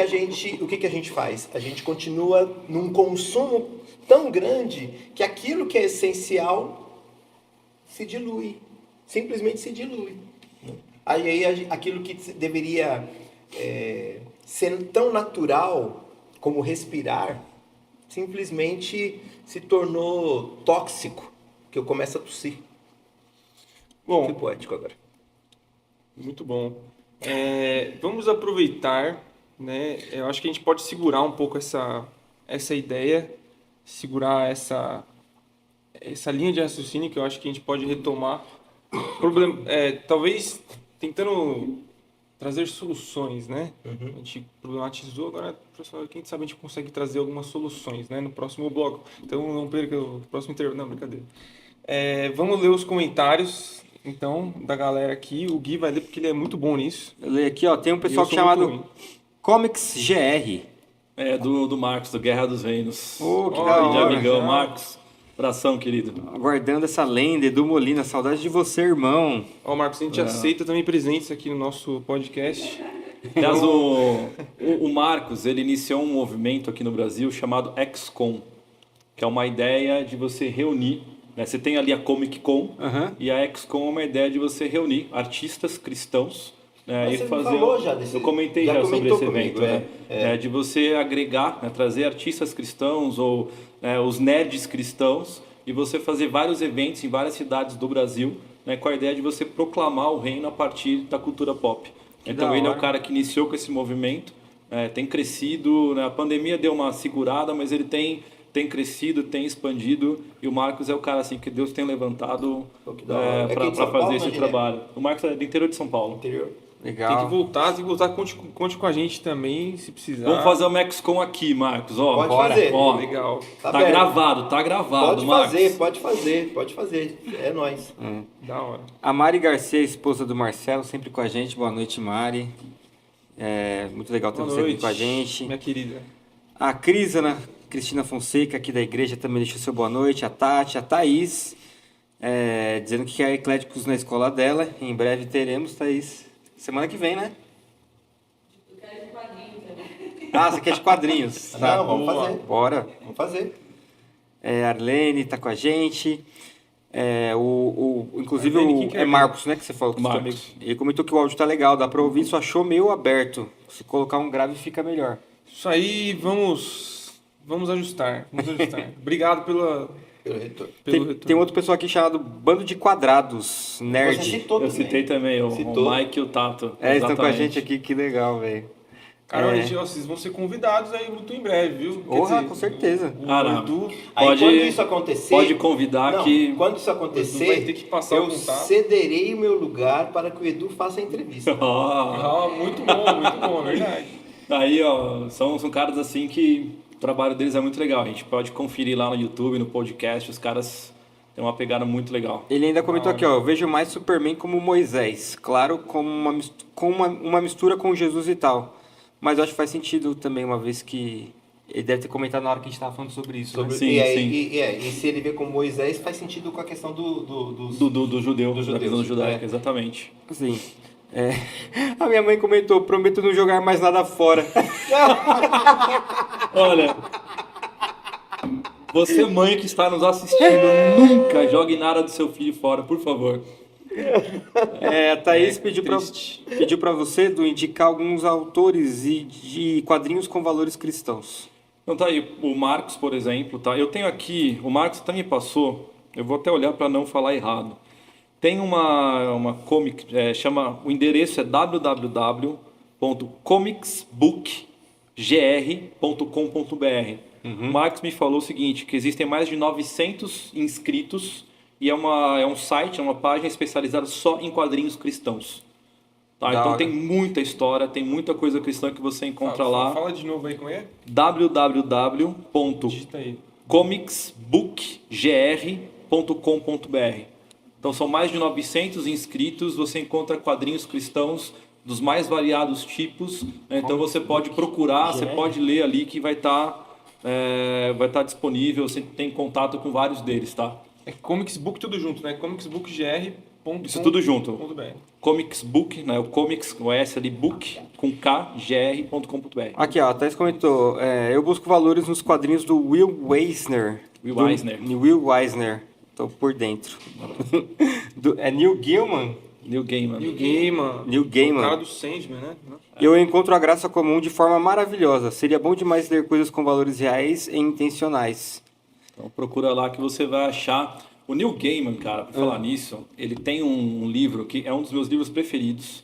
o que a gente faz? A gente continua num consumo tão grande que aquilo que é essencial se dilui. Simplesmente se dilui. Aí aquilo que deveria ser tão natural como respirar, simplesmente se tornou tóxico, que eu começo a tossir. Bom, que poético agora. Muito bom. Vamos aproveitar, né? Eu acho que a gente pode segurar um pouco essa ideia, segurar essa linha de raciocínio que eu acho que a gente pode retomar. Talvez tentando trazer soluções, né? A gente problematizou, agora, quem sabe a gente consegue trazer algumas soluções, né? No próximo bloco. Então não perca o próximo intervalo. Não, brincadeira. Vamos ler os comentários, então, da galera aqui. O Gui vai ler porque ele é muito bom nisso. Eu leio aqui, ó, tem um pessoal chamado Comics GR. É do Marcos, do Guerra dos Reinos. Oh, que Ó, da Grande hora. amigão, já. Marcos. Abração, querido. Aguardando essa lenda, Edu Molina, saudade de você, irmão. Ó, Marcos, a gente aceita também presentes aqui no nosso podcast. Aliás, o Marcos, ele iniciou um movimento aqui no Brasil chamado XCOM, que é uma ideia de você reunir, né? Você tem ali a Comic Con, Aham. e a XCOM é uma ideia de você reunir artistas cristãos, né, Mas e você fazer falou já desse- eu comentei já já sobre comentou esse evento, comigo, né? De você agregar, né, trazer artistas cristãos ou os nerds cristãos e você fazer vários eventos em várias cidades do Brasil, né, com a ideia de você proclamar o reino a partir da cultura pop. Então da ele é o hora. cara que iniciou com esse movimento, tem crescido, né? A pandemia deu uma segurada, mas ele tem crescido, tem expandido, e o Marcos é o cara assim que Deus tem levantado Pô, que da hora. É aqui para de São fazer Paulo, esse né, Guilherme? trabalho. O Marcos é do interior de São Paulo. Interior. Legal. Tem que voltar, conte com a gente também, se precisar. Vamos fazer o MaxCon aqui, Marcos. Ó, Pode bora. fazer. Ó, Legal. Tá tá aberto. gravado, Pode Marcos. pode fazer. É nóis. Da hora. A Mari Garcia, esposa do Marcelo, sempre com a gente. Boa noite, Mari. Muito legal ter Boa você aqui noite, com a gente. minha querida. A Cristina Fonseca, aqui da igreja, também deixou seu boa noite. A Tati, a Thaís, dizendo que quer ecléticos na escola dela. Em breve teremos, Thaís. Semana que vem, né? Ah, você quer de quadrinhos. Tá, Não, vamos boa. fazer. Bora. Vamos fazer. A Arlene tá com a gente. Inclusive Arlene, quem que é é Marcos, né? Que você falou que Marcos. também. Ele comentou que o áudio tá legal, dá pra ouvir, só achou meio aberto. Se colocar um grave fica melhor. Isso aí, vamos ajustar. Obrigado Pelo retorno. pelo Tem retorno. outro pessoal aqui chamado Bando de Quadrados, Você nerd. citou Eu citei também o Citou. Mike e o Tato. Estão com a Exatamente. gente aqui, que legal, velho. Carol, É. gente, ó, vocês vão ser convidados aí muito em breve, viu? Porra, com certeza. O Ah, não. Edu Aí Pode- quando isso acontecer... Pode convidar Não, que... quando isso Edu acontecer, vai ter que passar eu o contato. cederei o meu lugar para que o Edu faça a entrevista. Ó, Muito bom, é verdade. aí, ó, são caras assim que o trabalho deles é muito legal. A gente pode conferir lá no YouTube, no podcast, os caras têm uma pegada muito legal. Ele ainda comentou aqui, ó, eu vejo mais Superman como Moisés, claro, como uma mistura com Jesus e tal. Mas eu acho que faz sentido também, uma vez que ele deve ter comentado na hora que a gente estava falando sobre isso. Sobre- Né? Sim, e, aí- sim. e se ele vê como Moisés, faz sentido com a questão dos... Do judeu, Dos da visão judeus, judaica, é. exatamente. Assim, a minha mãe comentou, prometo não jogar mais nada fora. Olha, você mãe que está nos assistindo, nunca jogue nada do seu filho fora, por favor. A Thaís pediu triste. pra você, Edu, indicar alguns autores de quadrinhos com valores cristãos. Então tá aí, o Marcos, por exemplo, tá? Eu tenho aqui, o Marcos até me passou, eu vou até olhar para não falar errado. Tem uma comic, o endereço é www.comicsbookgr.com.br. O Marcos me falou o seguinte, que existem mais de 900 inscritos e é um site, é uma página especializada só em quadrinhos cristãos. Tá? Da Então hora. tem muita história, tem muita coisa cristã que você encontra lá. Fala de novo aí, como é? www.comicsbookgr.com.br. Digita aí. Então são mais de 900 inscritos, você encontra quadrinhos cristãos dos mais variados tipos, né? Então você pode procurar, você pode ler ali que vai estar disponível, você tem contato com vários deles, tá? É Comics Book tudo junto, né? comicsbookgr.com.br. Isso tudo junto. Comics Book, né? O Comics, o S ali, Book, com K, gr.com.br. Aqui, ó, a Thaís comentou, eu busco valores nos quadrinhos do Will Eisner. Will Eisner. Will Eisner, tô por dentro. É Neil Gaiman? New Gaiman. New Gaiman. Neil Gaiman. O cara do Sandman, né? Eu encontro a graça comum de forma maravilhosa. Seria bom demais ler coisas com valores reais e intencionais. Então procura lá que você vai achar. O Neil Gaiman, cara, por falar nisso, ele tem um livro que é um dos meus livros preferidos.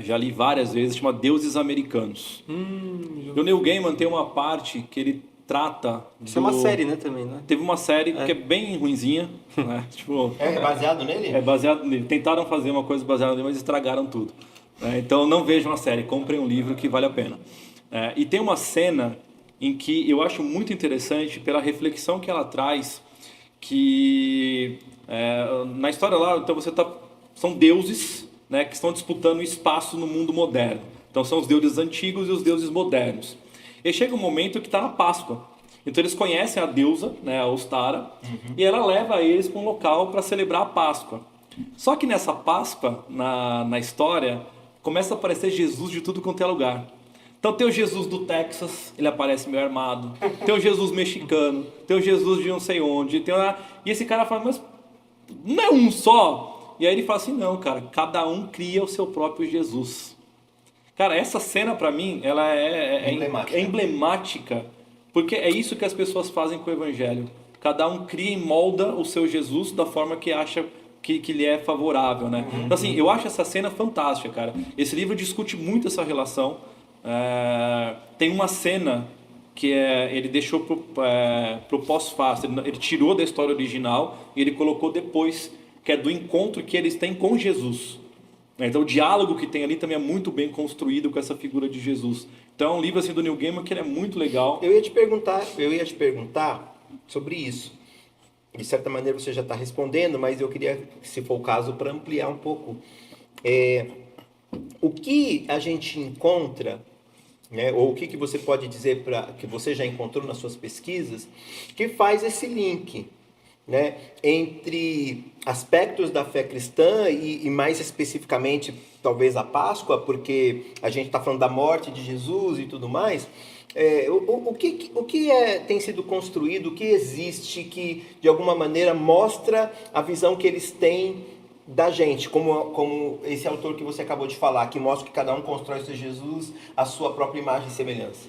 Já li várias vezes, chama Deuses Americanos. E o Neil Gaiman tem uma parte que ele trata... Isso é uma série, né, também, né? Teve uma série que é bem ruinzinha, né? Tipo, É baseado nele? é baseado nele. Tentaram fazer uma coisa baseada nele, mas estragaram tudo. Então não vejam a série, comprem um livro que vale a pena. E tem uma cena em que eu acho muito interessante pela reflexão que ela traz, que na história lá, então são deuses, né, que estão disputando espaço no mundo moderno. Então são os deuses antigos e os deuses modernos. E chega um momento que está na Páscoa. Então eles conhecem a deusa, né, a Ostara, e ela leva eles para um local para celebrar a Páscoa. Só que nessa Páscoa, na história, começa a aparecer Jesus de tudo quanto é lugar. Então tem o Jesus do Texas, ele aparece meio armado. Tem o Jesus mexicano, tem o Jesus de não sei onde. E esse cara fala, mas não é um só? E aí ele fala assim, não, cara, cada um cria o seu próprio Jesus. Cara, essa cena pra mim, ela é emblemática, porque é isso que as pessoas fazem com o Evangelho. Cada um cria e molda o seu Jesus da forma que acha que lhe é favorável, né? Então assim, eu acho essa cena fantástica, cara. Esse livro discute muito essa relação. Tem uma cena que ele deixou pro pós-fácil, ele tirou da história original e ele colocou depois, que é do encontro que eles têm com Jesus. Então o diálogo que tem ali também é muito bem construído com essa figura de Jesus. Então é um livro assim, do Neil Gaiman que ele é muito legal. Eu ia te perguntar sobre isso. De certa maneira você já está respondendo, mas eu queria, se for o caso, para ampliar um pouco. O que a gente encontra, né, ou o que você pode dizer que você já encontrou nas suas pesquisas, que faz esse link, né, entre aspectos da fé cristã e mais especificamente talvez a Páscoa, porque a gente está falando da morte de Jesus e tudo mais. O que tem sido construído, o que existe que de alguma maneira mostra a visão que eles têm da gente, como esse autor que você acabou de falar, que mostra que cada um constrói o seu Jesus, a sua própria imagem e semelhança?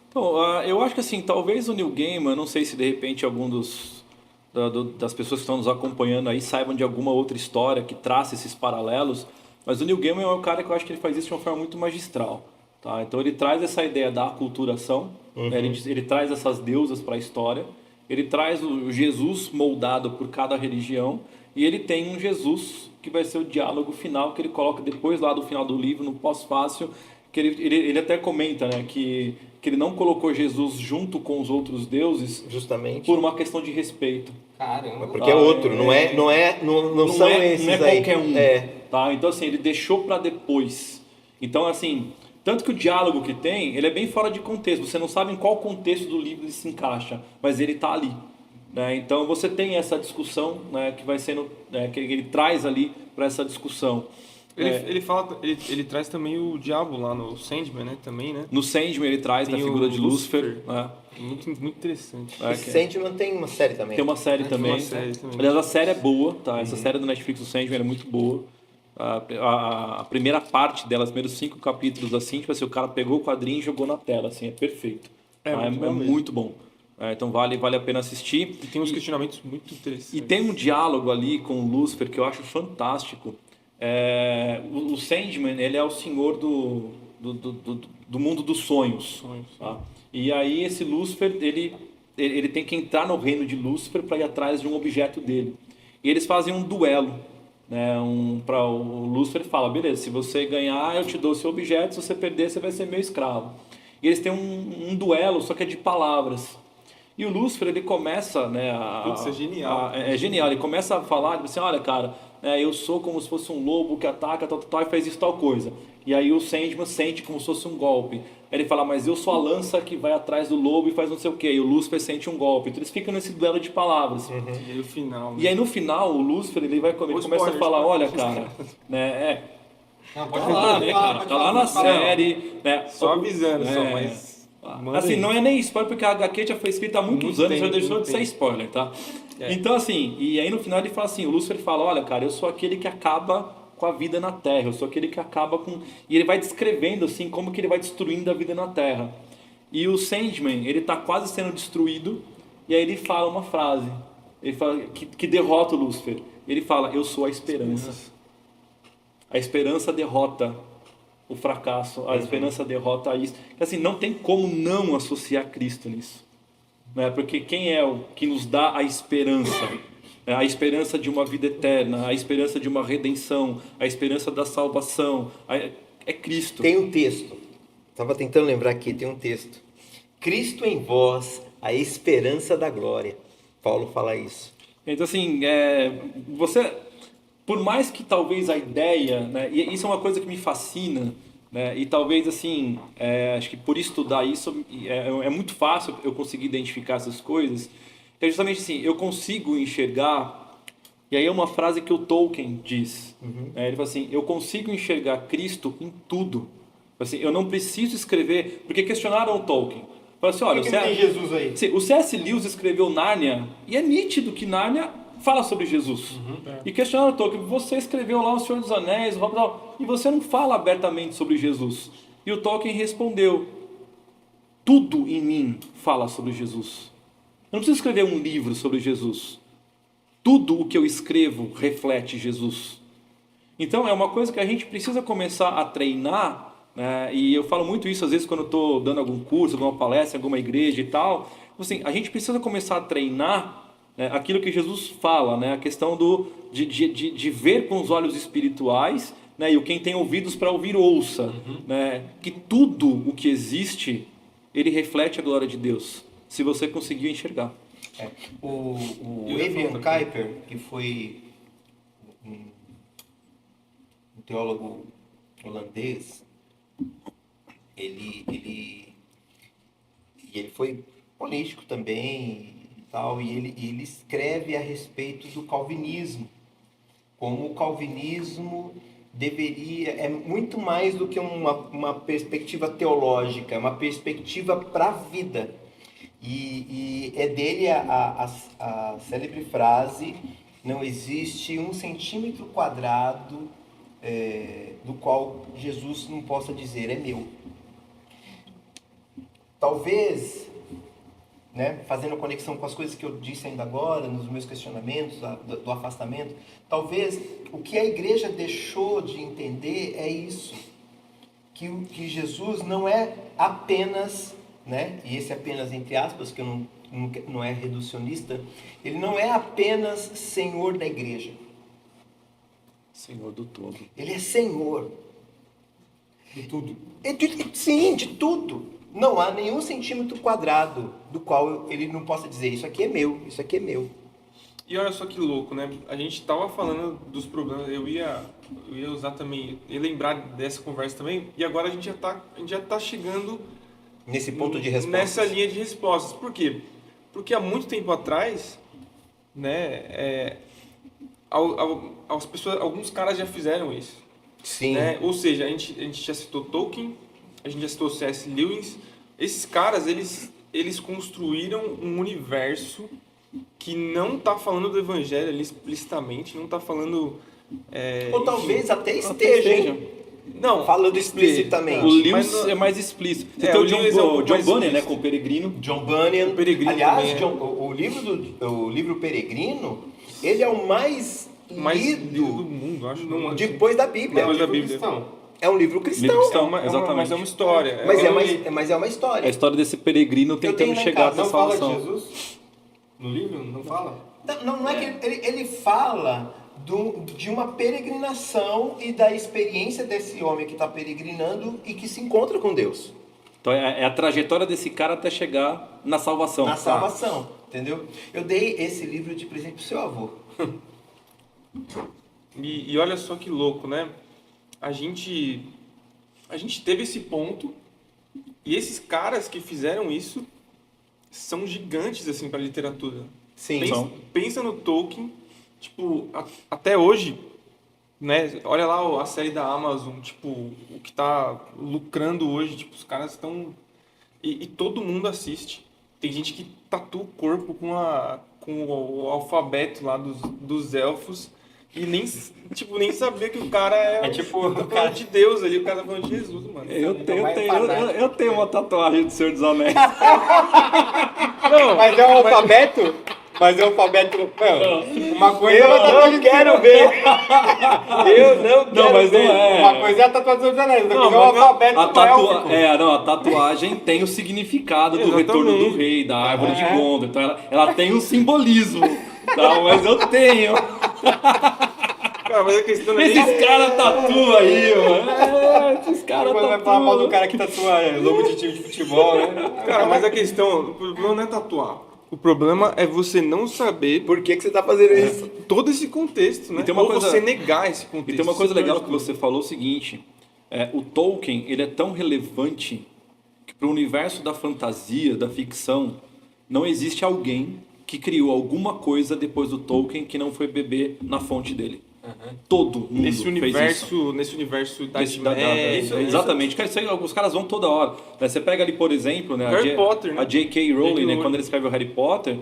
Então, eu acho que assim, talvez o Neil Gaiman, não sei se de repente algum das pessoas que estão nos acompanhando aí saibam de alguma outra história que traça esses paralelos, mas o Neil Gaiman é um cara que eu acho que ele faz isso de uma forma muito magistral. Tá? Então ele traz essa ideia da aculturação, né? Ele traz essas deusas para a história, ele traz o Jesus moldado por cada religião, e ele tem um Jesus que vai ser o diálogo final, que ele coloca depois lá do final do livro, no pós-fácil, que ele até comenta, né, que ele não colocou Jesus junto com os outros deuses justamente por uma questão de respeito. Caramba. Porque é outro, não são esses não é aí. qualquer um. Tá? Então assim, ele deixou para depois. Então assim, tanto que o diálogo que tem, ele é bem fora de contexto. Você não sabe em qual contexto do livro ele se encaixa, mas ele está ali. Né? Então você tem essa discussão, né, que vai sendo, que ele traz ali para essa discussão. Ele traz também o diabo lá no Sandman, né? Também, né? No Sandman ele traz Tem a figura o de Lúcifer. Né? Muito interessante. Sandman tem uma série também. Tem uma série também. Aliás, a série é boa, tá? Essa série do Netflix do Sandman é muito boa. A primeira parte dela, os primeiros 5 capítulos, assim, tipo assim, o cara pegou o quadrinho e jogou na tela, assim, é perfeito. Muito bom. Então vale a pena assistir. E tem uns questionamentos muito interessantes. E tem um diálogo ali com o Lúcifer que eu acho fantástico. O Sandman, ele é o senhor do mundo dos sonhos. Tá? E aí esse Lúcifer, ele tem que entrar no reino de Lúcifer para ir atrás de um objeto dele. E eles fazem um duelo. Né? O Lúcifer fala, beleza, se você ganhar eu te dou o seu objeto, se você perder você vai ser meu escravo. E eles têm um duelo, só que é de palavras. E o Lúcifer, ele começa, né, Isso é genial. É genial, ele começa a falar, tipo assim, olha cara, eu sou como se fosse um lobo que ataca, tal, e faz isso, tal coisa. E aí o Sandman sente como se fosse um golpe. Aí ele fala, mas eu sou a lança que vai atrás do lobo e faz não sei o quê. E o Lúcifer sente um golpe. Então eles ficam nesse duelo de palavras. E aí, o final, né? E aí no final, o Lúcifer, ele começa a falar, olha cara, né, Não, pode falar, né, cara, tá lá na série, né? Só avisando, mas... Assim, não é nem spoiler, porque a HQ já foi escrita há muitos anos, já deixou de ser spoiler, tá? Então, assim, e aí no final ele fala assim, o Lúcifer fala, olha, cara, eu sou aquele que acaba com a vida na Terra, eu sou aquele que acaba com... E ele vai descrevendo, assim, como que ele vai destruindo a vida na Terra. E o Sandman, ele tá quase sendo destruído, e aí ele fala uma frase, ele fala que derrota o Lúcifer. Ele fala, eu sou a esperança. A esperança derrota o fracasso, a esperança derrota isso. Assim, não tem como não associar Cristo nisso. Né? Porque quem é o que nos dá a esperança? A esperança de uma vida eterna, a esperança de uma redenção, a esperança da salvação. É Cristo. Tem um texto, estava tentando lembrar aqui, tem um texto. Cristo em vós, a esperança da glória. Paulo fala isso. Então, assim, você... Por mais que talvez a ideia, né, e isso é uma coisa que me fascina né? E talvez, assim, acho que por estudar isso, é muito fácil eu conseguir identificar essas coisas. É justamente assim, eu consigo enxergar. E aí é uma frase que o Tolkien diz. Ele fala assim, eu consigo enxergar Cristo em tudo. Assim, eu não preciso escrever... Porque questionaram o Tolkien. Falaram assim, olha, Por que não tem Jesus aí? Sim, o C.S. Lewis escreveu Nárnia, e é nítido que Nárnia fala sobre Jesus. E questionaram o Tolkien, você escreveu lá O Senhor dos Anéis, o Hobbit, e você não fala abertamente sobre Jesus. E o Tolkien respondeu, tudo em mim fala sobre Jesus. Eu não preciso escrever um livro sobre Jesus. Tudo o que eu escrevo reflete Jesus. Então é uma coisa que a gente precisa começar a treinar, né? E eu falo muito isso às vezes quando eu estou dando algum curso, alguma palestra, alguma igreja e tal. Assim, a gente precisa começar a treinar, né, aquilo que Jesus fala, né? A questão de ver com os olhos espirituais, né? E o quem tem ouvidos para ouvir ouça, né? Que tudo o que existe, ele reflete a glória de Deus, se você conseguir enxergar. O Adrian Kuyper, que foi um teólogo holandês, ele foi político também e tal, e ele escreve a respeito do calvinismo, como o calvinismo é muito mais do que uma perspectiva teológica, é uma perspectiva para a vida. E é dele a célebre frase, não existe 1 centímetro quadrado do qual Jesus não possa dizer, é meu. Talvez, né, fazendo conexão com as coisas que eu disse ainda agora, nos meus questionamentos do afastamento, talvez o que a igreja deixou de entender é isso, que Jesus não é apenas... Né? E esse apenas entre aspas, que não é reducionista, ele não é apenas Senhor da igreja. Senhor do todo. Ele é Senhor. De tudo. Sim, de tudo. Não há nenhum centímetro quadrado do qual ele não possa dizer, isso aqui é meu, isso aqui é meu. E olha só que louco, né? A gente tava falando dos problemas, eu ia usar também, ia lembrar dessa conversa também, e agora a gente já tá chegando... Nesse ponto de resposta. Nessa linha de respostas. Por quê? Porque há muito tempo atrás, né, as pessoas, alguns caras já fizeram isso. Sim. Né? Ou seja, a gente já citou Tolkien, a gente já citou C.S. Lewis. Esses caras, eles construíram um universo que não está falando do evangelho ali explicitamente, não está falando... Ou talvez até esteja. Não, falando explicitamente. O Lewis é mais explícito. Você tem o John Bunyan, né, com o Peregrino. John Bunyan. Peregrino. Aliás, o livro Peregrino, ele é o mais lido do mundo, acho. Depois da Bíblia. Depois da Bíblia. É um livro cristão. Exatamente. Mas é uma história. Mas é uma história. A história desse peregrino tentando chegar até a salvação. Não fala de Jesus no livro? Não fala? Não é que ele fala de uma peregrinação e da experiência desse homem que está peregrinando e que se encontra com Deus. Então é a trajetória desse cara até chegar na salvação. Na salvação, entendeu? Eu dei esse livro de presente pro seu avô. E olha só que louco, né? A gente teve esse ponto e esses caras que fizeram isso são gigantes assim para a literatura. Sim. Pensa no Tolkien, tipo, até hoje, né? Olha lá a série da Amazon, tipo, o que tá lucrando hoje, tipo, os caras estão e todo mundo assiste. Tem gente que tatua o corpo com o alfabeto lá dos elfos e nem sabia que o cara é tipo o cara de Deus ali, o cara tá falando de Jesus, mano. Eu tenho uma tatuagem do Senhor dos Anéis. Não, mas é um alfabeto? Mas é um alfabeto. Não, uma coisa Eu não quero ver. Eu não quero Não, mas não ver. é. Uma coisa é a tatuagem dos anéis, outra coisa é o mas alfabeto A tatuagem tem o significado do retorno do rei, da árvore de Gondor. Então ela tem um simbolismo. Tá? Mas eu tenho. Cara, mas a questão Esses caras tatuam aí, mano. Esses caras Quando vai falar mal do tatuam. cara que tatua logo de time de futebol, né? Cara, mas a questão, o problema não é tatuar. O problema é você não saber Por que você está fazendo isso? todo esse contexto, né? E tem uma Ou coisa- você negar esse contexto. E tem uma coisa Isso legal é que você falou o seguinte. O Tolkien, ele é tão relevante que para o universo da fantasia, da ficção, não existe alguém que criou alguma coisa depois do Tolkien que não foi beber na fonte dele. Todo mundo Nesse fez isso. universo da Exatamente. Cara, isso aí, os caras vão toda hora. Você pega ali, por exemplo, né, Harry Potter, né? a J.K. Rowling, né, Rowling. quando ele escreve o Harry Potter,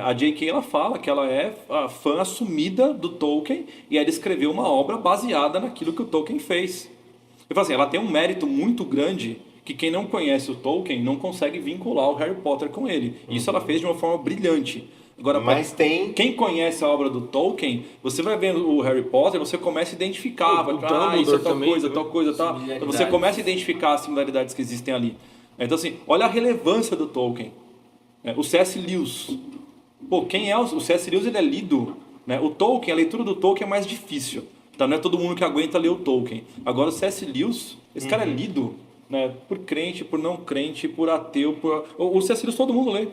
a J.K. ela fala que ela é a fã assumida do Tolkien e ela escreveu uma obra baseada naquilo que o Tolkien fez. Eu falo assim, ela tem um mérito muito grande que quem não conhece o Tolkien não consegue vincular o Harry Potter com ele. Isso ela fez de uma forma brilhante. Agora, Mas tem... quem conhece a obra do Tolkien, você vai vendo o Harry Potter, você começa a identificar, isso é Dumbledore tal também, coisa, tal coisa, tal. Então você começa a identificar as similaridades que existem ali. Então assim, olha a relevância do Tolkien. O C.S. Lewis. Pô, quem é o C.S. Lewis? Ele é lido, né? O Tolkien, a leitura do Tolkien é mais difícil. Tá? Não é todo mundo que aguenta ler o Tolkien. Agora o C.S. Lewis, esse cara é lido, né? Por crente, por não crente, por ateu, o C.S. Lewis todo mundo lê.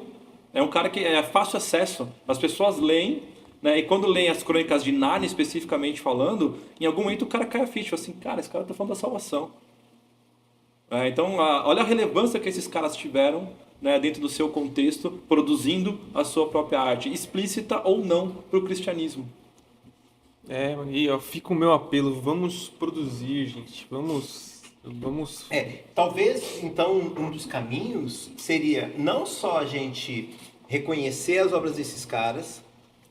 É um cara que é fácil acesso. As pessoas leem, né? E quando leem as crônicas de Nárnia, especificamente falando, em algum momento o cara cai a ficha. Assim, cara, esse cara tá falando da salvação. Então, olha a relevância que esses caras tiveram, né, dentro do seu contexto, produzindo a sua própria arte, explícita ou não, para o cristianismo. E ó, fica o meu apelo. Vamos produzir, gente. Vamos... Talvez, então, um dos caminhos seria não só a gente reconhecer as obras desses caras,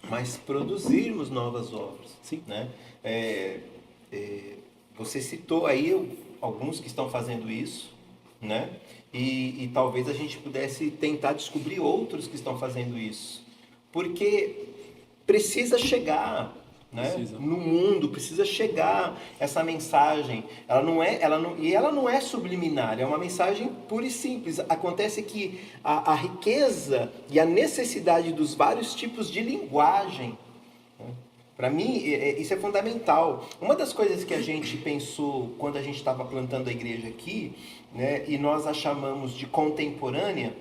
mas produzirmos novas obras. Sim. Né? Você citou aí alguns que estão fazendo isso, né? E talvez a gente pudesse tentar descobrir outros que estão fazendo isso. Porque precisa chegar... Né? No mundo precisa chegar essa mensagem. Ela não é subliminar, é uma mensagem pura e simples. Acontece que a riqueza e a necessidade dos vários tipos de linguagem, né? Para mim isso é fundamental. Uma das coisas que a gente pensou quando a gente estava plantando a igreja aqui, né, e nós a chamamos de contemporânea,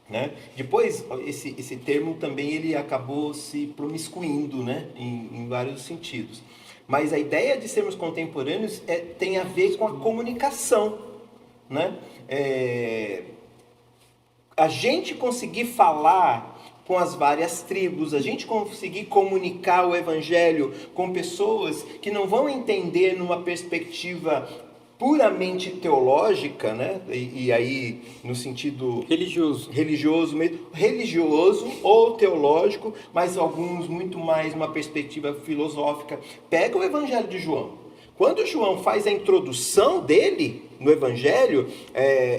né? Depois, esse termo também ele acabou se promiscuindo, né? em vários sentidos. Mas a ideia de sermos contemporâneos tem a ver com a comunicação. Né? A gente conseguir falar com as várias tribos, a gente conseguir comunicar o evangelho com pessoas que não vão entender numa perspectiva puramente teológica, né? E aí no sentido religioso ou teológico, mas alguns muito mais uma perspectiva filosófica. Pega o Evangelho de João. Quando João faz a introdução dele no Evangelho,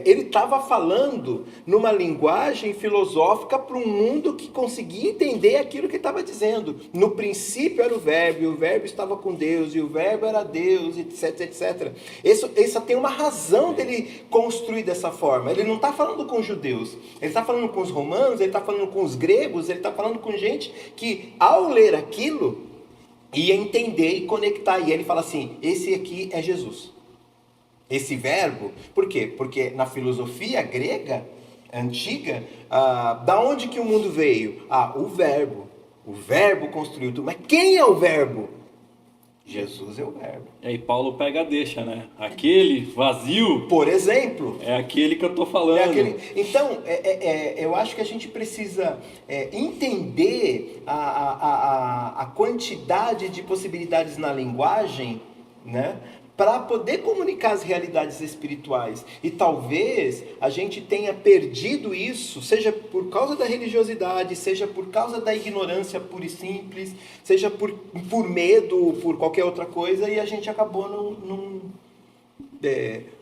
ele estava falando numa linguagem filosófica para um mundo que conseguia entender aquilo que ele estava dizendo. No princípio era o Verbo, e o Verbo estava com Deus, e o Verbo era Deus, etc, etc. Essa tem uma razão dele construir dessa forma. Ele não está falando com os judeus, ele está falando com os romanos, ele está falando com os gregos, ele está falando com gente que, ao ler aquilo, ia entender e conectar. E ele fala assim, esse aqui é Jesus. Esse verbo, por quê? Porque na filosofia grega, antiga, da onde que o mundo veio? O verbo. O verbo construiu tudo. Mas quem é o verbo? Jesus é o verbo. E aí Paulo pega a deixa, né? Aquele vazio... Por exemplo... É aquele que eu estou falando. Então, eu acho que a gente precisa entender a quantidade de possibilidades na linguagem, né? Para poder comunicar as realidades espirituais. E talvez a gente tenha perdido isso, seja por causa da religiosidade, seja por causa da ignorância pura e simples, seja por medo, por qualquer outra coisa, e a gente acabou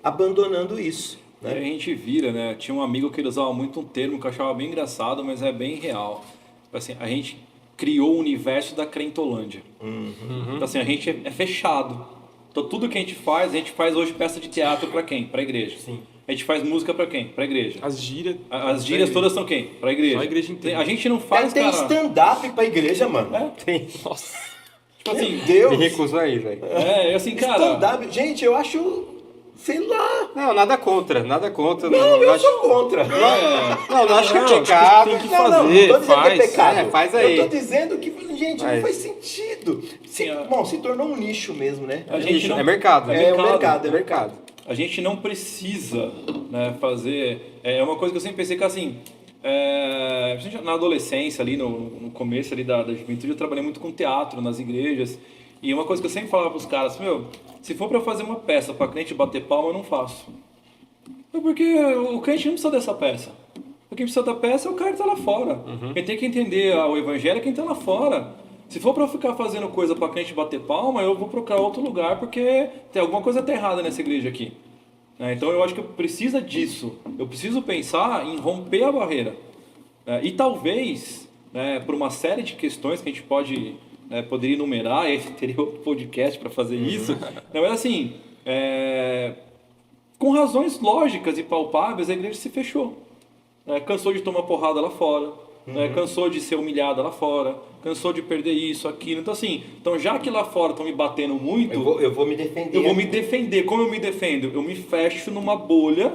abandonando isso. Né? A gente vira, né? Tinha um amigo que ele usava muito um termo que eu achava bem engraçado, mas é bem real. Assim, a gente criou o universo da crentolândia. Então assim, a gente é fechado. Então tudo que a gente faz hoje peça de teatro para quem? Para a igreja. Sim. A gente faz música para quem? Para a igreja. As gírias todas são quem? Para a igreja. Só a igreja inteira. A gente não faz, tem cara... stand-up para a igreja, mano. Tem. Nossa. Tipo assim, Deus. Me recusou aí, velho. Assim, cara... Stand-up, gente, eu acho... Sei lá. Não, nada contra. Não, eu sou contra. Não acho que é pecado. Tem que Não, fazer, não tô dizendo faz. que é pecado. Faz aí. Eu tô dizendo que, gente, não faz sentido. Bom, se tornou um nicho mesmo, né? A gente não- É mercado. É o mercado, é mercado. A gente não precisa, né, fazer... É uma coisa que eu sempre pensei que, assim, principalmente na adolescência, ali no começo ali da juventude, eu trabalhei muito com teatro nas igrejas. E uma coisa que eu sempre falava para os caras, se for para fazer uma peça para crente bater palma, eu não faço. Porque o crente não precisa dessa peça. Quem precisa da peça é o cara que está lá fora. Quem tem que entender o evangelho é quem está lá fora. Se for para ficar fazendo coisa para crente bater palma, eu vou procurar outro lugar porque tem alguma coisa errada nessa igreja aqui. Então eu acho que precisa disso. Eu preciso pensar em romper a barreira. E talvez, por uma série de questões que a gente poderia enumerar, e teria outro podcast para fazer isso. Mas assim, com razões lógicas e palpáveis, a igreja se fechou. Cansou de tomar porrada lá fora, cansou de ser humilhada lá fora, cansou de perder isso, aquilo. Então assim, já que lá fora estão me batendo muito, Eu vou me defender. eu vou me defender. Como eu me defendo? Eu me fecho numa bolha,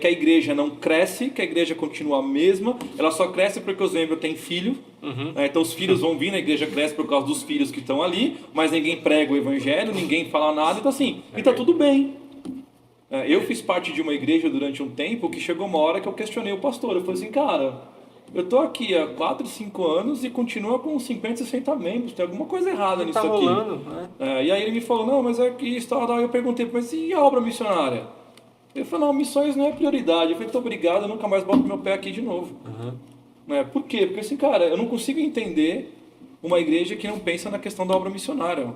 que a igreja não cresce, que a igreja continua a mesma. Ela só cresce porque os membros têm filho. Então os filhos vão vir, a igreja cresce por causa dos filhos que estão ali, mas ninguém prega o evangelho, ninguém fala nada. Então assim, e tá tudo bem. Eu fiz parte de uma igreja durante um tempo que chegou uma hora que eu questionei o pastor. Eu falei assim, cara, eu tô aqui há 4, 5 anos e continua com 50, 60 membros. Tem alguma coisa errada nisso Tá aqui. rolando, né? E aí ele me falou, não, mas é que isso, tal. Eu perguntei, mas e a obra missionária? Ele falou, não, missões não é prioridade. Eu falei, muito obrigado, eu nunca mais boto meu pé aqui de novo. Por quê? Porque assim, cara, eu não consigo entender uma igreja que não pensa na questão da obra missionária.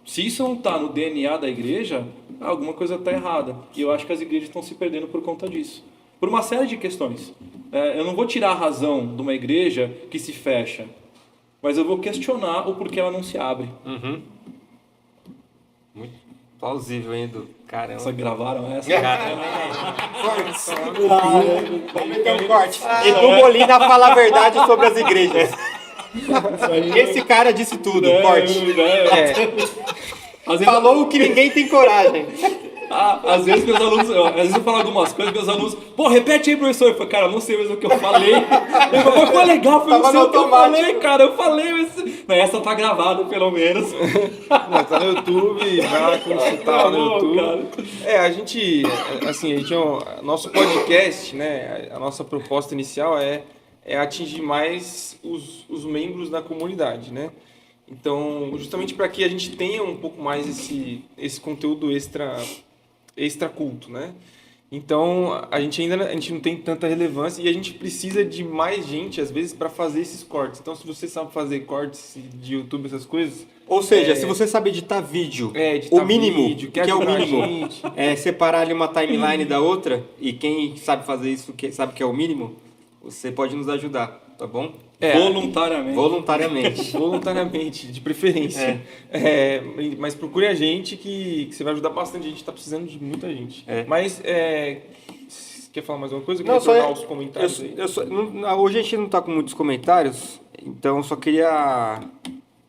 Se isso não está no DNA da igreja, alguma coisa está errada. E eu acho que as igrejas estão se perdendo por conta disso. Por uma série de questões. Eu não vou tirar a razão de uma igreja que se fecha, mas eu vou questionar o porquê ela não se abre. Muito plausível, hein, Edu? Caramba. Só gravaram essa? Vamos meter um corte. Edu Molina fala a verdade sobre as igrejas. Esse cara disse tudo, corte. Às vezes, Falou o que ninguém tem coragem. às vezes meus alunos, às vezes eu falo algumas coisas, meus alunos, repete aí, professor. Eu falo, cara, eu não sei mais o que eu falei. Ele falou, foi legal, foi não sei o que eu falei, cara. Eu falei, mas essa tá gravada, pelo menos. Não, tá no YouTube, vai lá consultar lá no YouTube. Cara. A gente nosso podcast, né, a nossa proposta inicial é atingir mais os membros da comunidade, né? Então, justamente para que a gente tenha um pouco mais esse conteúdo extra culto, né? Então, a gente não tem tanta relevância e a gente precisa de mais gente, às vezes, para fazer esses cortes. Então, se você sabe fazer cortes de YouTube, essas coisas... Ou seja, se você sabe editar vídeo, o mínimo, vídeo, que é o mínimo, gente. é separar ali uma timeline da outra, e quem sabe fazer isso, sabe que é o mínimo, você pode nos ajudar, tá bom? Voluntariamente. Voluntariamente, de preferência. Mas procure a gente que você vai ajudar bastante. A gente está precisando de muita gente. Mas, quer falar mais uma coisa? Não, Quer tornar os comentários aí? Hoje a gente não está com muitos comentários, então eu só queria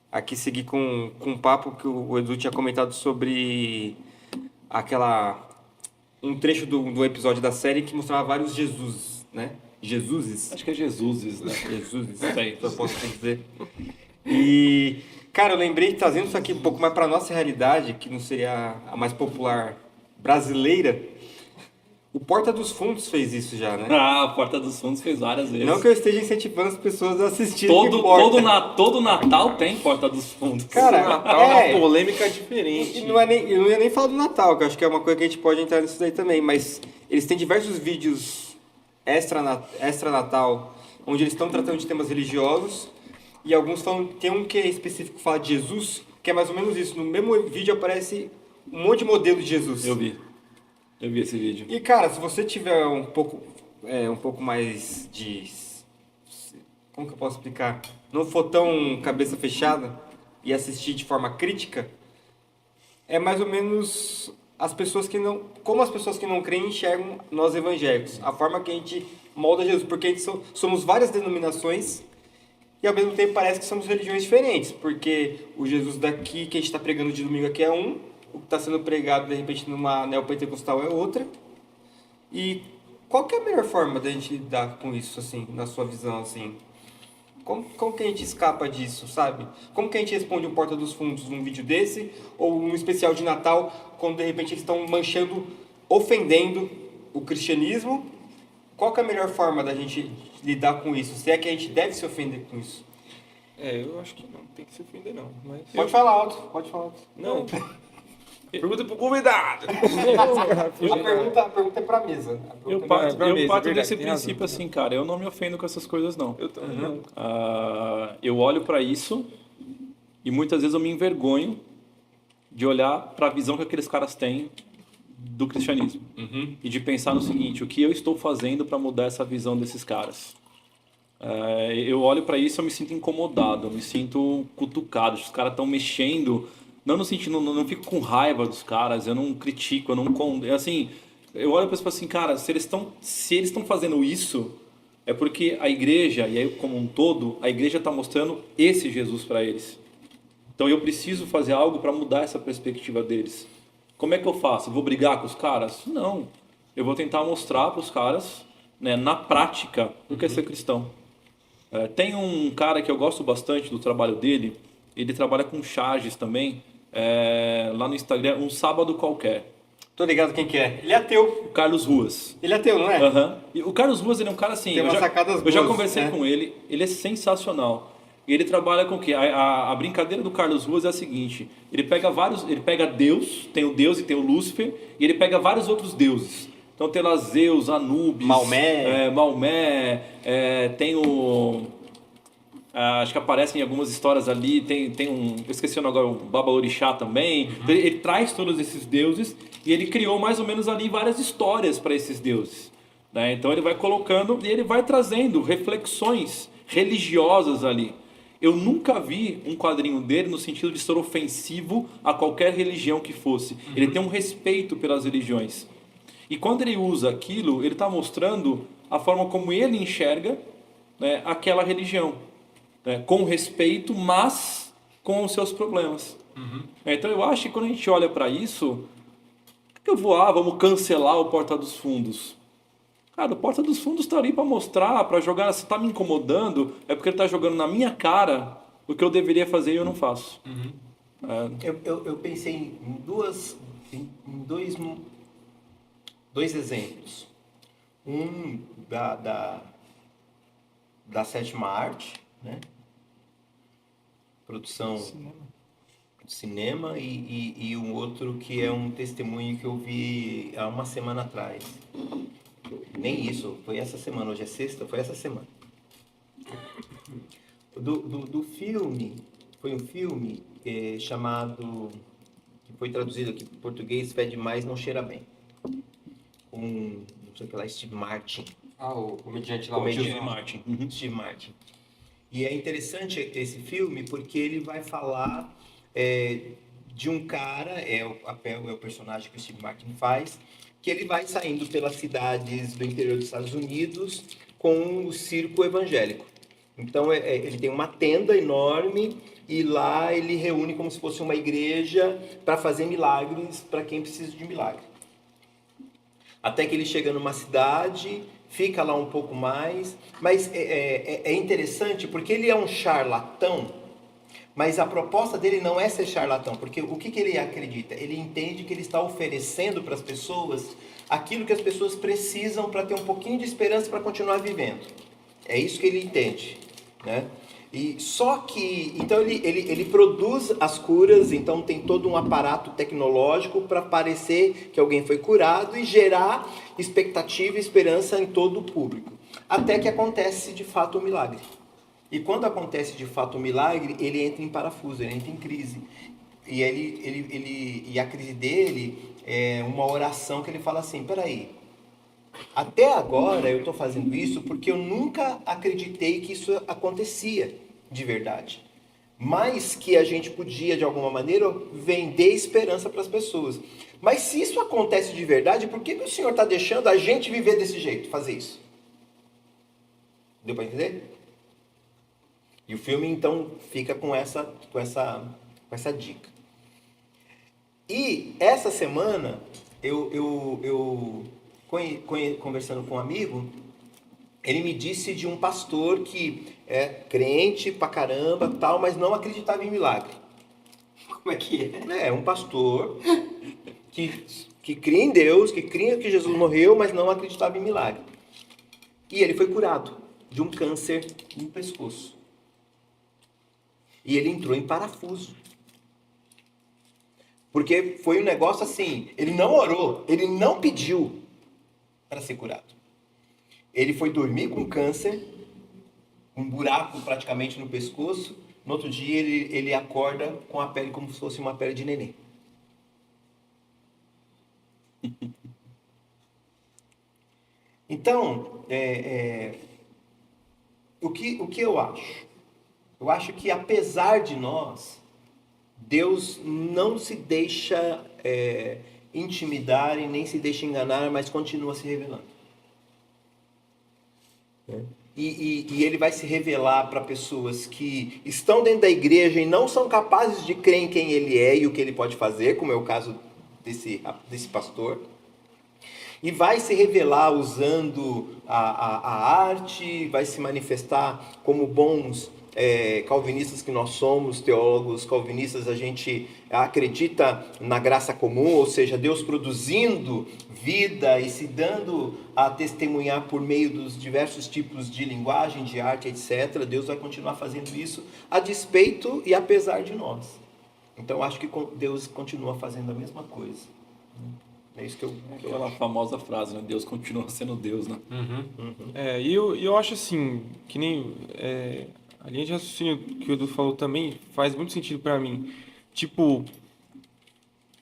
aqui seguir com um papo que o Edu tinha comentado sobre um trecho do episódio da série que mostrava vários Jesus, né? Jesuses. Acho que é Jesuses, né? Jesuses, Sei. eu posso dizer. E, cara, eu lembrei, trazendo isso aqui um pouco mais para nossa realidade, que não seria a mais popular brasileira, o Porta dos Fundos fez isso já, né? A Porta dos Fundos fez várias vezes. Não que eu esteja incentivando as pessoas a assistirem Porta. Todo Natal tem Porta dos Fundos. Cara, Natal é uma polêmica diferente. Eu não ia nem falar do Natal, que eu acho que é uma coisa que a gente pode entrar nisso daí também, mas eles têm diversos vídeos extra Natal, onde eles estão tratando de temas religiosos, e alguns tem um que é específico que fala de Jesus, que é mais ou menos isso. No mesmo vídeo aparece um monte de modelo de Jesus. Eu vi esse vídeo. E, cara, se você tiver um pouco mais de... Como que eu posso explicar? Não for tão cabeça fechada e assistir de forma crítica, é mais ou menos como as pessoas que não creem enxergam nós evangélicos. A forma que a gente molda Jesus, porque a gente somos várias denominações e ao mesmo tempo parece que somos religiões diferentes, porque o Jesus daqui que a gente está pregando de domingo aqui é um, o que está sendo pregado de repente numa neopentecostal é outra. E qual que é a melhor forma da gente lidar com isso, assim, na sua visão, assim? Como que a gente escapa disso, sabe? Como que a gente responde um Porta dos Fundos num vídeo desse, ou num especial de Natal, quando de repente eles estão manchando, ofendendo o cristianismo? Qual que é a melhor forma da gente lidar com isso? Se é que a gente deve se ofender com isso? Eu acho que não tem que se ofender, não. Mas... Pode falar alto, pode falar alto. Não. Pergunta pro convidado. A pergunta é pra mesa. Eu pra mesa, parto verdade, desse tem princípio razão. assim, cara, eu não me ofendo com essas coisas, não. Eu também não. Eu olho para isso e muitas vezes eu me envergonho de olhar para a visão que aqueles caras têm do cristianismo. E de pensar no seguinte, o que eu estou fazendo para mudar essa visão desses caras? Eu olho para isso e eu me sinto incomodado, eu me sinto cutucado. Os caras estão mexendo, não no sentido, não fico com raiva dos caras, eu não critico, eu não... Assim, eu olho para isso e falo assim, cara, se eles estão fazendo isso, é porque a igreja, e aí como um todo, a igreja está mostrando esse Jesus para eles. Então eu preciso fazer algo para mudar essa perspectiva deles. Como é que eu faço? Eu vou brigar com os caras? Não. Eu vou tentar mostrar para os caras, né, na prática, o que é ser cristão. Tem um cara que eu gosto bastante do trabalho dele, ele trabalha com charges também, lá no Instagram, Um Sábado Qualquer. Tô ligado quem que é. Ele é ateu. O Carlos Ruas. Ele é ateu, não é? E o Carlos Ruas, ele é um cara assim... Tem umas sacadas eu já boas, conversei com ele, ele é sensacional. E ele trabalha com o quê? A brincadeira do Carlos Ruas é a seguinte, ele pega Deus, tem o Deus e tem o Lúcifer, e ele pega vários outros deuses. Então tem lá Zeus, Anubis, Maomé, tem o... acho que aparece em algumas histórias ali, tem um... Eu esqueci o nome agora, o Babalorixá também. Então, ele traz todos esses deuses e ele criou mais ou menos ali várias histórias para esses deuses. Né? Então ele vai colocando e ele vai trazendo reflexões religiosas ali. Eu nunca vi um quadrinho dele no sentido de ser ofensivo a qualquer religião que fosse. Ele tem um respeito pelas religiões. E quando ele usa aquilo, ele está mostrando a forma como ele enxerga, né, aquela religião. Né, com respeito, mas com os seus problemas. Então eu acho que quando a gente olha para isso, por que eu vou, vamos cancelar o Porta dos Fundos? Cara, o Porta dos Fundos está ali para mostrar, para jogar, se está me incomodando, é porque ele está jogando na minha cara o que eu deveria fazer e eu não faço. Eu pensei em dois exemplos. Um da sétima arte, né? Produção de cinema e um outro que é um testemunho que eu vi há uma semana atrás. Nem isso, foi essa semana, hoje é sexta, foi essa semana. Do filme, foi um filme chamado, que foi traduzido aqui para o português, Fede Mais, Não Cheira Bem. Não sei o que lá, Steve Martin. O comediante lá. Steve Martin. Steve Martin. E é interessante esse filme porque ele vai falar de um cara, é o personagem que o Steve Martin faz, que ele vai saindo pelas cidades do interior dos Estados Unidos com o circo evangélico. Então ele tem uma tenda enorme e lá ele reúne como se fosse uma igreja para fazer milagres para quem precisa de milagre. Até que ele chega numa cidade, fica lá um pouco mais, mas é interessante porque ele é um charlatão, mas a proposta dele não é ser charlatão, porque o que ele acredita? Ele entende que ele está oferecendo para as pessoas aquilo que as pessoas precisam para ter um pouquinho de esperança para continuar vivendo. É isso que ele entende, né? E só que, então ele produz as curas, então tem todo um aparato tecnológico para parecer que alguém foi curado e gerar expectativa e esperança em todo o público. Até que acontece de fato o milagre. E quando acontece de fato o milagre, ele entra em parafuso, ele entra em crise. E a crise dele é uma oração que ele fala assim, peraí, até agora eu estou fazendo isso porque eu nunca acreditei que isso acontecia de verdade. Mas que a gente podia, de alguma maneira, vender esperança para as pessoas. Mas se isso acontece de verdade, por que o Senhor está deixando a gente viver desse jeito, fazer isso? Deu para entender? E o filme, então, fica com essa dica. E essa semana, eu conversando com um amigo, Ele me disse de um pastor que é crente pra caramba, tal, mas não acreditava em milagre. Como é que é? É um pastor que cria em Deus, que cria que Jesus morreu, mas não acreditava em milagre. E ele foi curado de um câncer no pescoço. E ele entrou em parafuso. Porque foi um negócio assim, ele não orou, ele não pediu para ser curado. Ele foi dormir com câncer, um buraco praticamente no pescoço. No outro dia ele acorda com a pele como se fosse uma pele de neném. Então, o que eu acho? Eu acho que apesar de nós, Deus não se deixa intimidar e nem se deixa enganar, mas continua se revelando. E ele vai se revelar para pessoas que estão dentro da igreja e não são capazes de crer em quem ele é e o que ele pode fazer, como é o caso desse pastor. E vai se revelar usando a arte, vai se manifestar como bons calvinistas que nós somos, teólogos calvinistas. A gente acredita na graça comum, ou seja, Deus produzindo vida e se dando a testemunhar por meio dos diversos tipos de linguagem, de arte, etc. Deus vai continuar fazendo isso a despeito e apesar de nós. Então acho que Deus continua fazendo a mesma coisa. É isso que eu Aquela famosa frase, né? Deus continua sendo Deus, né? E eu acho assim, que nem a linha de raciocínio que o Edu falou também faz muito sentido pra mim. Tipo,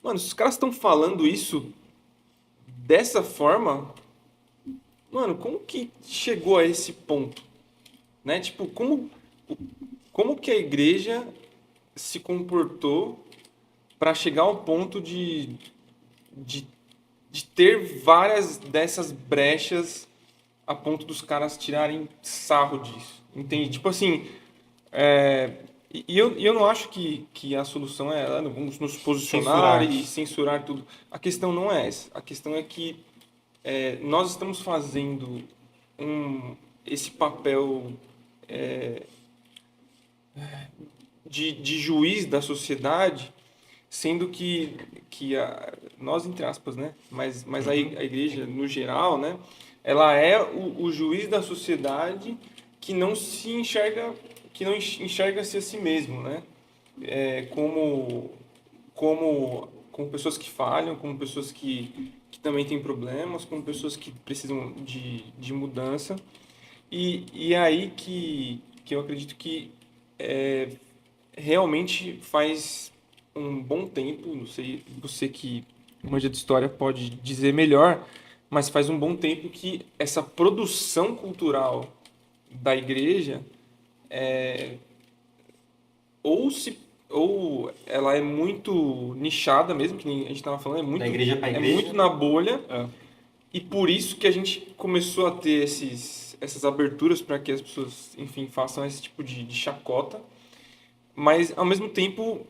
mano, se os caras estão falando isso dessa forma, mano, como que chegou a esse ponto? Né? Tipo, como que a igreja se comportou para chegar ao ponto de ter várias dessas brechas a ponto dos caras tirarem sarro disso, entende? Tipo assim, eu não acho que a solução é vamos nos posicionar e censurar tudo. A questão não é essa. A questão é que nós estamos fazendo esse papel de juiz da sociedade, sendo que nós, entre aspas, né? Mas a igreja, no geral, né? Ela é o juiz da sociedade que não se enxerga, que não enxerga-se a si mesmo, né? Como pessoas que falham, como pessoas que também têm problemas, como pessoas que precisam de mudança. E é aí que eu acredito que realmente faz um bom tempo, não sei, você que manja de história pode dizer melhor, mas faz um bom tempo que essa produção cultural da igreja ou ela é muito nichada mesmo, que nem a gente estava falando, Da igreja pra igreja. muito na bolha, e por isso que a gente começou a ter essas aberturas para que as pessoas, enfim, façam esse tipo de chacota, mas ao mesmo tempo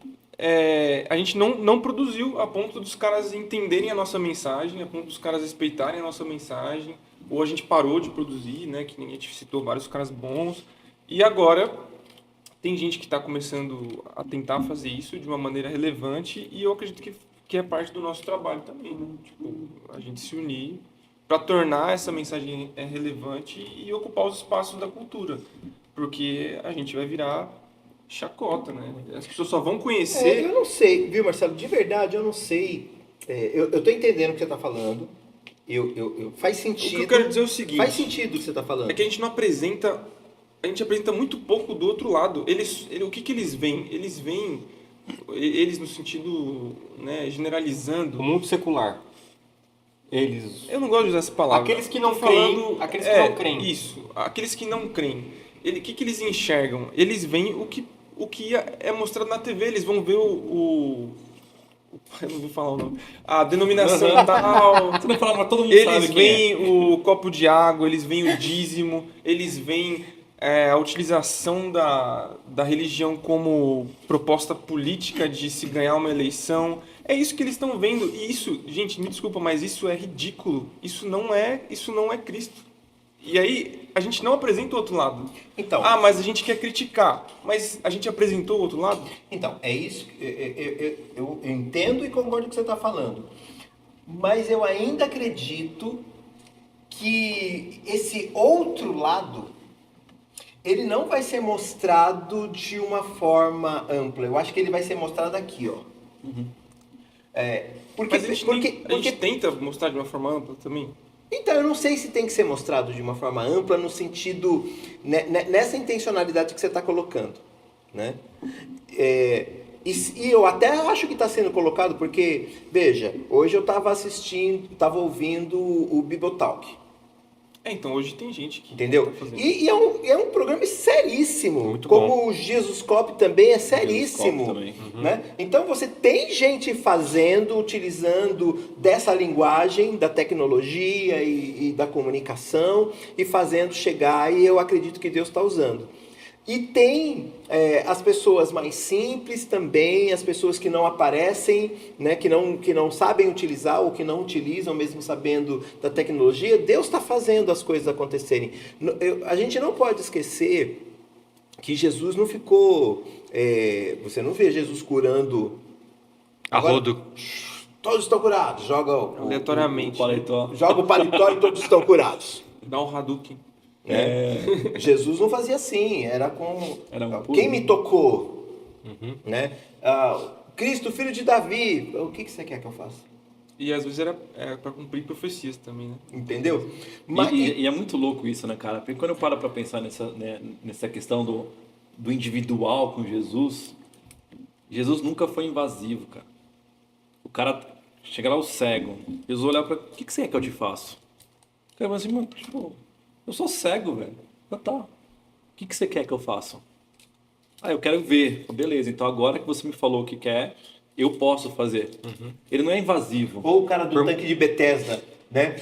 a gente não produziu a ponto dos caras entenderem a nossa mensagem, a ponto dos caras respeitarem a nossa mensagem, ou a gente parou de produzir, né, que ninguém te citou vários caras bons, e agora tem gente que está começando a tentar fazer isso de uma maneira relevante, e eu acredito que é parte do nosso trabalho também, né? Tipo, a gente se unir para tornar essa mensagem relevante e ocupar os espaços da cultura, porque a gente vai virar chacota, né? As pessoas só vão conhecer... eu não sei, viu, Marcelo? De verdade, eu não sei. Eu tô entendendo o que você está falando. Faz sentido. O que eu quero dizer é o seguinte... Faz sentido o que você está falando. É que a gente não apresenta... A gente apresenta muito pouco do outro lado. O que eles veem? Eles veem... Eles no sentido, né, generalizando... O mundo secular. Eles... Eu não gosto de usar essa palavra. Aqueles que não creem. Aqueles que não creem. Isso. Aqueles que não creem. O que eles enxergam? Eles veem o que é mostrado na TV. Eles vão ver eu não vou falar o nome. A denominação tal. Você não fala, mas todo mundo Eles sabe veem o copo de água, eles veem o dízimo, eles veem a utilização da religião como proposta política de se ganhar uma eleição. É isso que eles estão vendo. E isso, gente, me desculpa, mas isso é ridículo. Isso não é Cristo. E aí, a gente não apresenta o outro lado. Então, Mas a gente quer criticar. Mas a gente apresentou o outro lado? então é isso. Eu entendo e concordo com o que você está falando. Mas eu ainda acredito que esse outro lado, ele não vai ser mostrado de uma forma ampla. Eu acho que ele vai ser mostrado aqui, ó. Porque, Mas a gente tenta mostrar de uma forma ampla também. Então, eu não sei se tem que ser mostrado de uma forma ampla no sentido, nessa intencionalidade que você está colocando, né? E eu até acho que está sendo colocado porque, veja, hoje eu estava ouvindo o Bibotalk. Então hoje tem gente que Entendeu? tá fazendo. E é um programa seríssimo. Muito como bom. o Jesus Cop também é seríssimo. Cop também. Né? Então você tem gente utilizando dessa linguagem, da tecnologia e da comunicação e fazendo chegar, e eu acredito que Deus está usando. E tem as pessoas mais simples também, as pessoas que não aparecem, né, que não sabem utilizar ou que não utilizam mesmo sabendo da tecnologia. Deus está fazendo as coisas acontecerem. A gente não pode esquecer que Jesus não ficou... você não vê Jesus curando... A rodo. Todos estão curados. Joga Aleatoriamente. joga o paletó e todos estão curados. Dá um Hadouken. Jesus não fazia assim, era com um quem me tocou, né? Cristo, filho de Davi, o que você quer que eu faça? E às vezes era para cumprir profecias também, né? Entendeu? E é muito louco isso, né, cara? Porque quando eu paro pra pensar nessa questão do individual com Jesus, Jesus nunca foi invasivo, cara. O cara chega lá, o cego, Jesus olhar pra... O que você quer que eu te faço? O cara vai assim, mano, tipo... Eu sou cego, velho. Tá. O que você quer que eu faça? Eu quero ver. Beleza, então agora que você me falou o que quer, eu posso fazer. Ele não é invasivo. Ou o cara do tanque de Bethesda, né?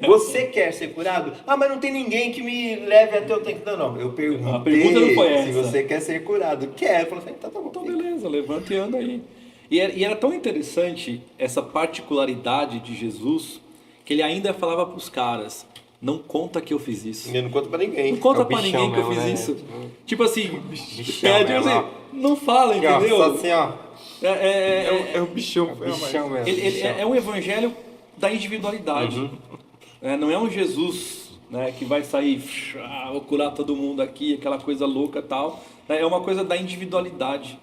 Você quer ser curado? Mas não tem ninguém que me leve até o tanque. Não. Eu perguntei A pergunta não foi se essa. você quer ser curado. Quer. Eu falei assim, tá bom. Então beleza, levanta e anda aí. E era tão interessante essa particularidade de Jesus, que ele ainda falava pros caras... Não conta que eu fiz isso. Eu não conta pra ninguém. Não conta É o pra bichão ninguém que eu mesmo, fiz né? isso. Tipo assim, Bichão tipo mesmo, assim, não fala, entendeu? Só assim, ó. É o bichão. Bichão mesmo. É um evangelho da individualidade. Não é um Jesus, né, que vai sair, vou curar todo mundo aqui, aquela coisa louca e tal. É uma coisa da individualidade.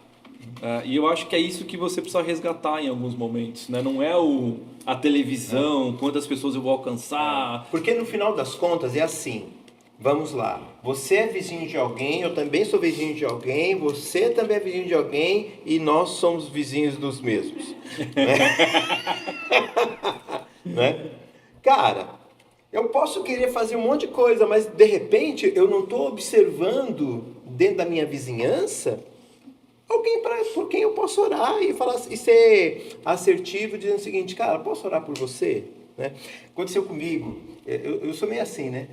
E eu acho que é isso que você precisa resgatar em alguns momentos, né? Não é a televisão, quantas pessoas eu vou alcançar. Porque no final das contas é assim. Vamos lá. Você é vizinho de alguém, eu também sou vizinho de alguém, você também é vizinho de alguém e nós somos vizinhos dos mesmos. Né? Cara, eu posso querer fazer um monte de coisa, mas de repente eu não estou observando dentro da minha vizinhança alguém por quem eu posso orar e falar e ser assertivo dizendo o seguinte, cara, posso orar por você? Né? Aconteceu comigo, eu sou meio assim, né?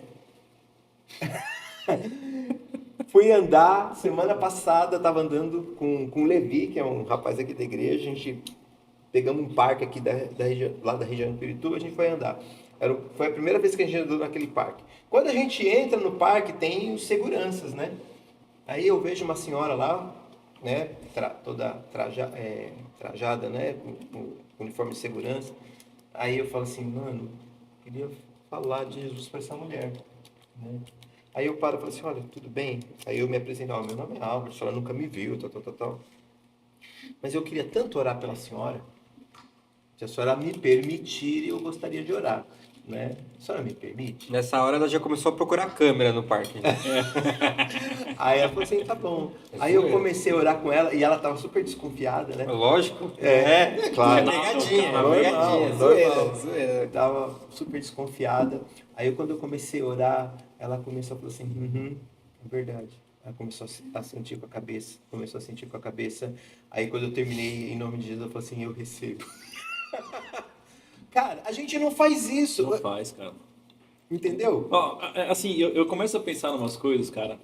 Fui andar, semana passada, estava andando com o Levi, que é um rapaz aqui da igreja, a gente pegamos um parque aqui lá da região do Pirituba, a gente foi andar. Foi a primeira vez que a gente andou naquele parque. Quando a gente entra no parque, tem os seguranças, né? Aí eu vejo uma senhora lá, né, toda trajada, né, com uniforme de segurança. Aí eu falo assim, mano, queria falar de Jesus para essa mulher, né? Aí eu paro e falo assim, olha, tudo bem? Aí eu me apresento, meu nome é Álvaro, a senhora nunca me viu, tal. Mas eu queria tanto orar pela senhora, se a senhora me permitir, eu gostaria de orar. Né? A senhora me permite? Nessa hora ela já começou a procurar câmera no parque. Aí ela falou assim, tá bom. Aí eu comecei a orar com ela e ela tava super desconfiada, né? Lógico. Claro. Pegadinha. Zoeira. Tava super desconfiada. Aí quando eu comecei a orar, ela começou a falar assim, é verdade. Ela começou a sentir com a cabeça. Aí quando eu terminei, em nome de Jesus, eu falei assim, eu recebo. Cara, a gente não faz isso. Não faz, cara. Entendeu? Assim, eu começo a pensar em umas coisas, cara.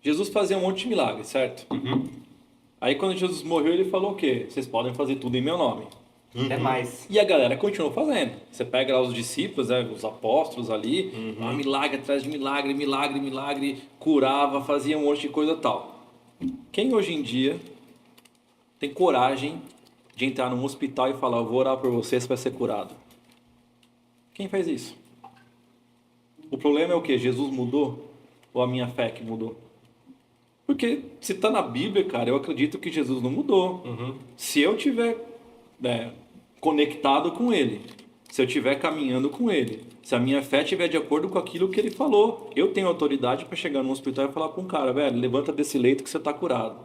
Jesus fazia um monte de milagres, certo? Aí quando Jesus morreu, ele falou o quê? Vocês podem fazer tudo em meu nome. Até mais. E a galera continuou fazendo. Você pega lá os discípulos, né, os apóstolos ali, milagre atrás de milagre, milagre, milagre, curava, fazia um monte de coisa tal. Quem hoje em dia tem coragem de entrar num hospital e falar, eu vou orar por você, você vai ser curado? Quem faz isso? O problema é o quê? Jesus mudou? Ou a minha fé que mudou? Porque se está na Bíblia, cara, eu acredito que Jesus não mudou. Se eu tiver conectado com Ele, se eu estiver caminhando com Ele, se a minha fé estiver de acordo com aquilo que Ele falou, eu tenho autoridade para chegar no hospital e falar com um cara, velho, levanta desse leito que você está curado.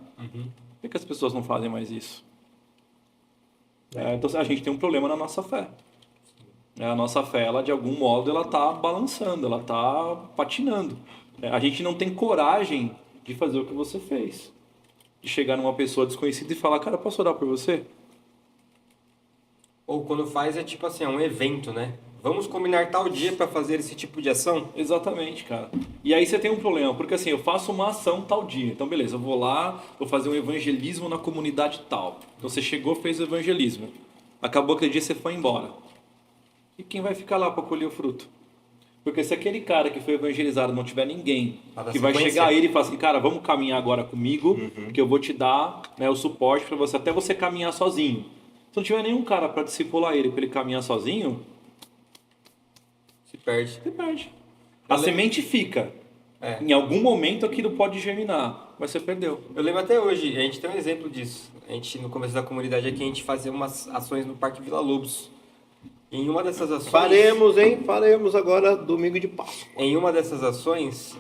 Por que as pessoas não fazem mais isso? Então a gente tem um problema na nossa fé. A nossa fé, ela de algum modo, ela está balançando, ela está patinando. A gente não tem coragem de fazer o que você fez. De chegar numa pessoa desconhecida e falar, cara, posso orar por você? Ou quando faz é tipo assim, é um evento, né? Vamos combinar tal dia para fazer esse tipo de ação? Exatamente, cara. E aí você tem um problema, porque assim, eu faço uma ação tal dia. Então, beleza, eu vou lá, vou fazer um evangelismo na comunidade tal. Então você chegou, fez o evangelismo. Acabou aquele dia, você foi embora. E quem vai ficar lá para colher o fruto? Porque se aquele cara que foi evangelizado não tiver ninguém que vai chegar a ele e falar assim, cara, vamos caminhar agora comigo, que eu vou te dar, né, o suporte para você, até você caminhar sozinho. Se não tiver nenhum cara para discipular ele, para ele caminhar sozinho, Se perde. você perde. A semente fica. Em algum momento aquilo pode germinar, mas você perdeu. Eu lembro até hoje, a gente tem um exemplo disso. A gente, no começo da comunidade aqui, a gente fazia umas ações no Parque Vila Lobos. Em uma dessas ações... Faremos, hein? Faremos agora domingo de Páscoa. Em uma dessas ações,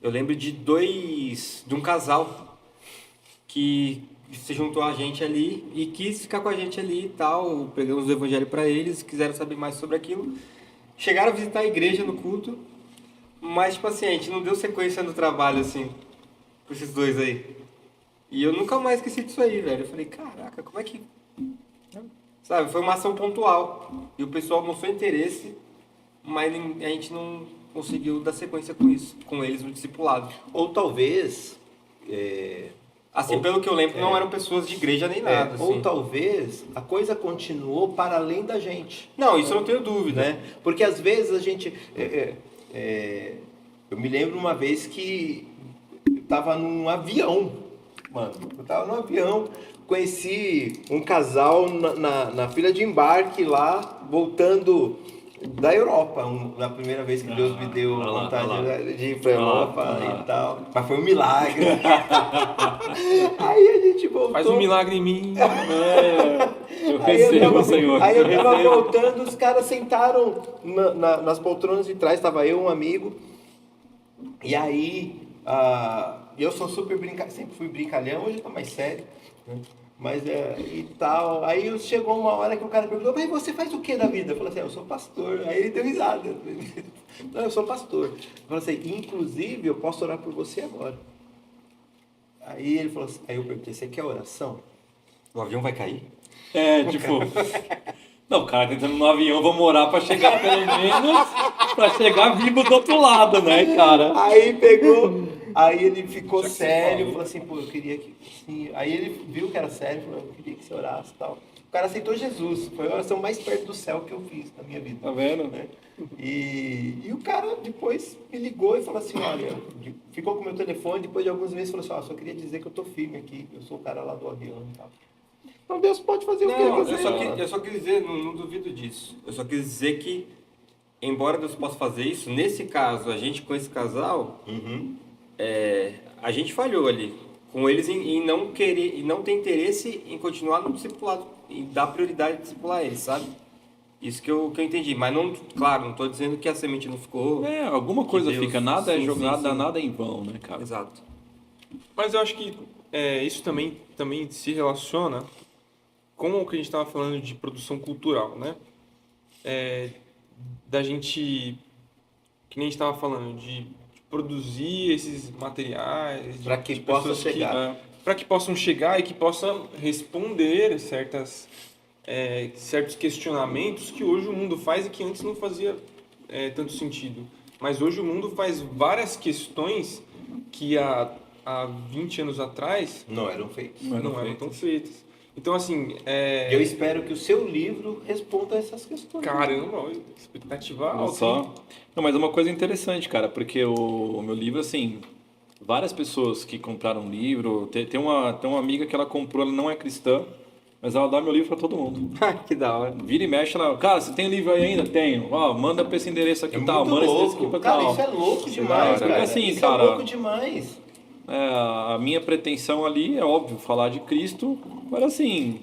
eu lembro de um casal que se juntou a gente ali e quis ficar com a gente ali e tal. Pegamos o evangelho para eles, quiseram saber mais sobre aquilo. Chegaram a visitar a igreja no culto, mas tipo assim, a gente não deu sequência no trabalho assim, com esses dois aí. E eu nunca mais esqueci disso aí, velho. Eu falei, caraca, como é que... Sabe, foi uma ação pontual. E o pessoal mostrou interesse, mas a gente não conseguiu dar sequência com isso, com eles no discipulado. Ou talvez... Assim, pelo que eu lembro, não eram pessoas de igreja nem nada. Ou assim. talvez a coisa continuou para além da gente. Não, isso eu não tenho dúvida. Né? Porque às vezes a gente... eu me lembro uma vez que eu estava num avião. Mano, eu estava num avião, conheci um casal na fila de embarque lá, voltando da Europa. Na primeira vez que Deus me deu vontade de ir para a Europa e tal. Mas foi um milagre. Aí a gente voltou. Faz um milagre em mim. Eu recebo, Senhor. Aí eu tava voltando, os caras sentaram nas poltronas de trás, estava eu, um amigo. E aí, eu sou super brincalhão, sempre fui brincalhão, hoje tá mais sério, né? Mas e tal. Aí chegou uma hora que o cara perguntou, mas você faz o que da vida? Eu falei assim, eu sou pastor. Aí ele deu risada. Não, eu sou pastor. Eu falei assim, inclusive eu posso orar por você agora. Aí ele falou assim, aí eu perguntei, você quer oração? O avião vai cair? Tipo... Não, cara, tá entrando no avião, vamos orar pra chegar pelo menos, pra chegar vivo do outro lado, né, cara? Aí pegou, aí ele ficou sério, falou assim, pô, eu queria que... Assim, aí ele viu que era sério, falou, eu queria que você orasse e tal. O cara aceitou Jesus, foi a oração mais perto do céu que eu fiz na minha vida. Tá vendo? Né? E o cara depois me ligou e falou assim, olha, ficou com o meu telefone, depois de alguns meses falou assim, só queria dizer que eu tô firme aqui, eu sou o cara lá do avião e tal. Então Deus pode fazer o que ele quiser. Eu só quis dizer, não duvido disso. Eu só quis dizer que, embora Deus possa fazer isso, nesse caso, a gente com esse casal, a gente falhou ali. Com eles em não querer, e não ter interesse em continuar no discipulado, em dar prioridade de discipular eles, sabe? Isso que eu entendi. Mas, não, claro, não estou dizendo que a semente não ficou... Alguma coisa Deus, fica, nada sim, é jogado, sim. nada é em vão, né, cara? Exato. Mas eu acho que isso também se relaciona com o que a gente estava falando de produção cultural, né? Da gente, que nem a gente estava falando, de produzir esses materiais... Para que possa chegar. Para que possam chegar e que possam responder certos questionamentos que hoje o mundo faz e que antes não fazia tanto sentido. Mas hoje o mundo faz várias questões que há 20 anos atrás não eram feitas. não eram tão feitas. Então, assim, Eu espero que o seu livro responda a essas questões. caramba, expectativa Olha alta. só. Hein? Não, mas é uma coisa interessante, cara, porque o meu livro, assim, várias pessoas que compraram um livro, tem uma amiga que ela comprou, ela não é cristã, mas ela dá meu livro pra todo mundo. Que da hora. Vira e mexe, ela, cara, você tem livro aí ainda? Tenho. Ó, manda pra esse endereço aqui É e tal, muito manda esse endereço aqui louco. pra Cara, tal. isso é louco demais, Porque cara. assim, Isso cara, é louco demais. a minha pretensão ali é óbvio, falar de Cristo, mas assim,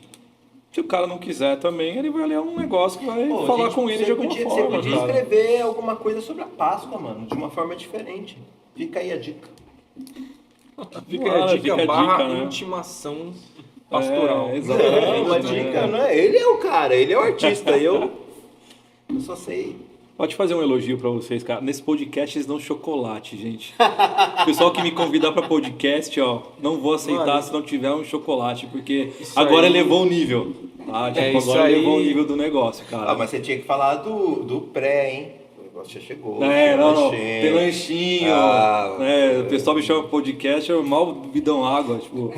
se o cara não quiser também, ele vai ler um negócio que vai Pô, falar gente, com ele de alguma você forma, podia cara. escrever alguma coisa sobre a Páscoa, mano, de uma forma diferente. Fica aí a dica. Fica a dica fica a barra dica, né? intimação pastoral. É, exatamente. Não, uma dica, não é? Ele é o cara, ele é o artista. Eu só sei. Pode fazer um elogio pra vocês, cara. Nesse podcast eles dão chocolate, gente. O pessoal que me convidar pra podcast, ó, não vou aceitar Mano, se não tiver um chocolate, porque isso agora aí- elevou o nível. Tá? Tipo, isso agora aí- elevou o nível do negócio, cara. Ah, mas você tinha que falar do pré, hein? O negócio já chegou. É, não, lanchinho. tem lanchinho. Ah, O pessoal me chama podcast, eu mal me dão água, tipo.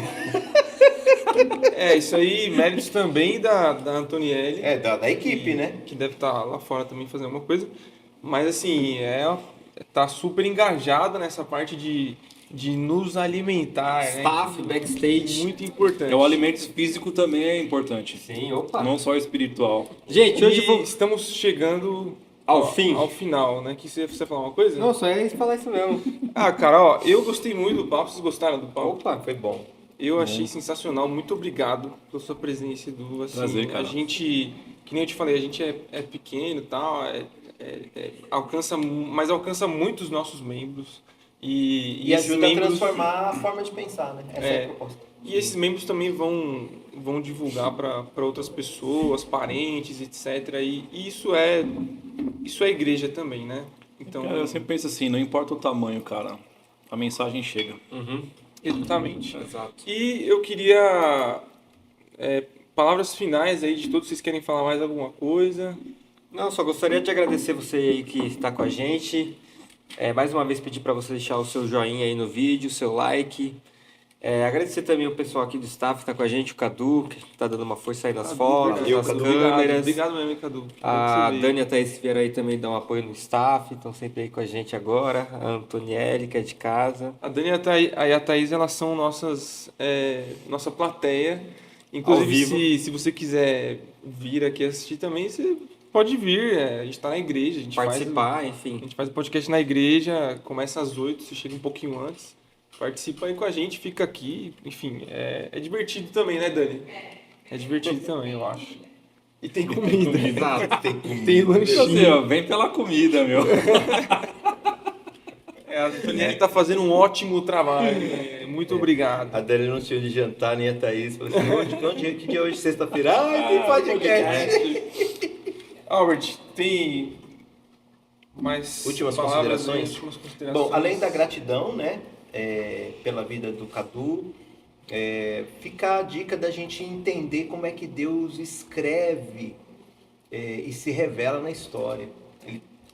Isso aí, méritos também da Antonielli. É, da equipe, né? Que deve estar lá fora também fazendo alguma coisa. Mas assim, tá super engajada nessa parte de nos alimentar, Staff, né? backstage. Muito importante. O alimento físico também é importante. Sim, opa. Não só o espiritual. Gente, hoje E vou... estamos chegando Ao fim. Ao final, né? Que você falar uma coisa? Não, só é falar isso mesmo. Ah, cara, ó, eu gostei muito do papo. Vocês gostaram do papo? Opa, foi bom. Eu achei sensacional. Muito obrigado pela sua presença, Edu. Assim, Prazer, cara. a gente, que nem eu te falei, a gente é pequeno e tal, alcança muito os nossos membros. E esses ajuda a membros, transformar a forma de pensar, né? Essa é a proposta. E esses membros também vão divulgar para outras pessoas, parentes, etc. E isso é igreja também, né? Então, Cara, eu sempre penso assim, não importa o tamanho, cara, a mensagem chega. exatamente. Exato. E eu queria palavras finais aí de todos. Vocês querem falar mais alguma coisa? Não, só gostaria de agradecer você aí que está com a gente. Mais uma vez pedir para você deixar o seu joinha aí no vídeo, o seu like. Agradecer também o pessoal aqui do staff que está com a gente, o Cadu, que está dando uma força aí nas fotos, valeu, nas Cadu, câmeras. Obrigado mesmo, Cadu. A Você veio. Dani e a Thaís vieram aí também dar um apoio no staff, estão sempre aí com a gente agora. A Antonielli, que é de casa. A Dani e a Thaís, elas são nossa plateia. Ao Inclusive, vivo. se você quiser vir aqui assistir também, você pode vir. A gente está na igreja, a gente Participar, a enfim. gente faz o podcast na igreja, começa às 8, você chega um pouquinho antes. Participa aí com a gente, fica aqui. Enfim, é divertido também, né, Dani? É divertido também, eu acho. E tem comida. Exato. Tem lanchinho. Assim, ó, vem pela comida, meu. A Antonielli está fazendo um ótimo trabalho. Muito obrigado. A Dani não tinha de jantar, nem a Thaís. Falou assim, que dia é hoje? Sexta-feira? Ai, tem podcast. Albert, tem mais Últimas palavras aí? considerações? Últimas considerações? Bom, além da gratidão, né, pela vida do Cadu, fica a dica da gente entender como é que Deus escreve e se revela na história.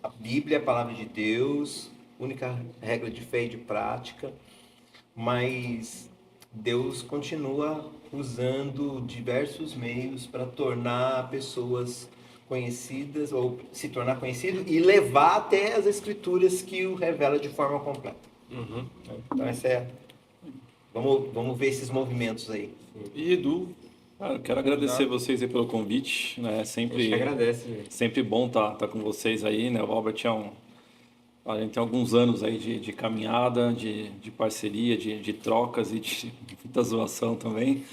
A Bíblia é a palavra de Deus, única regra de fé e de prática, mas Deus continua usando diversos meios para tornar pessoas conhecidas ou se tornar conhecido e levar até as escrituras que o revela de forma completa. Então essa é. Vamos ver esses movimentos aí. E Edu, Cara, eu quero agradecer vocês aí pelo convite, né? A gente Sempre, que agradece, gente. sempre bom tá com vocês aí, né? O Albert a gente tem alguns anos aí de caminhada, de parceria, de trocas e de muita zoação também.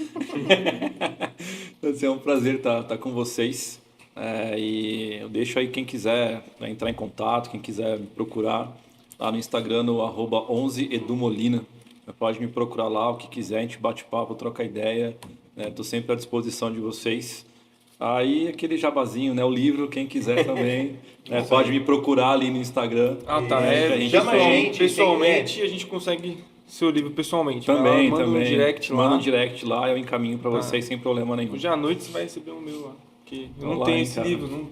Então, é um prazer estar com vocês. E eu deixo aí quem quiser entrar em contato, quem quiser me procurar lá no Instagram, no @11edumolina. Pode me procurar lá, o que quiser, a gente bate papo, troca ideia. Estou sempre à disposição de vocês. Aí aquele jabazinho, né? O livro, quem quiser também, né? Pode me procurar ali no Instagram. tá. Que a gente chama a tem. gente, Pessoalmente, a gente consegue seu livro pessoalmente. Também, Manda também. um direct lá. Manda um direct lá, eu encaminho para vocês sem problema nenhum. Hoje à noite você vai receber o meu lá. Que eu não Online, tenho esse cara. livro, não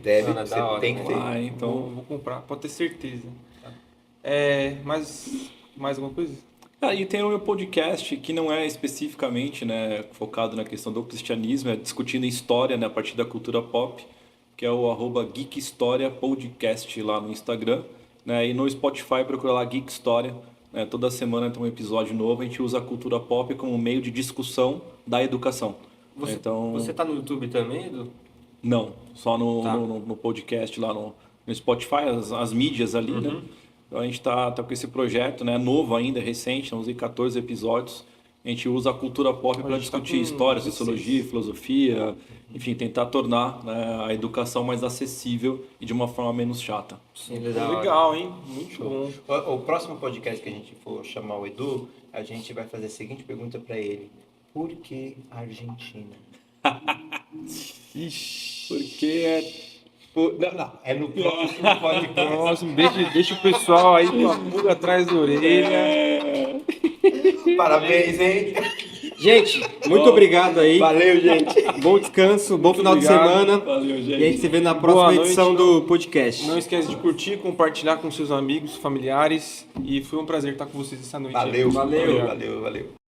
Deve, Ana, você da hora. tem que ter. Ah, então... vou comprar, pode ter certeza. Mais alguma coisa? Cara, e tem o meu podcast que não é especificamente, né, focado na questão do cristianismo, é discutindo história, né, a partir da cultura pop, que é o @Geek História Podcast lá no Instagram, né, e no Spotify procura lá Geek História, né, toda semana tem um episódio novo, a gente usa a cultura pop como meio de discussão da educação. Você tá no YouTube também, Edu? Não, só Tá. no podcast lá no Spotify, as mídias ali, né? Então a gente tá com esse projeto, né? Novo ainda, recente, temos aí 14 episódios. A gente usa a cultura pop para gente tá discutir com história, 16. sociologia, filosofia, enfim, tentar tornar, né, a educação mais acessível e de uma forma menos chata. Sim, Legal, hein? Muito bom. O próximo podcast que a gente for chamar o Edu, a gente vai fazer a seguinte pergunta para ele: por que Argentina? Ixi. Porque Não, é no próximo podcast. Próximo, deixa o pessoal aí com a pulga atrás da orelha. Parabéns, hein? Gente, muito obrigado aí. Valeu, gente. Bom descanso, bom final de obrigado. semana. Valeu, gente. E a gente se vê na próxima Boa noite. edição do podcast. Não esquece de curtir, compartilhar com seus amigos, familiares. E foi um prazer estar com vocês essa noite. Valeu, Valeu. valeu, valeu.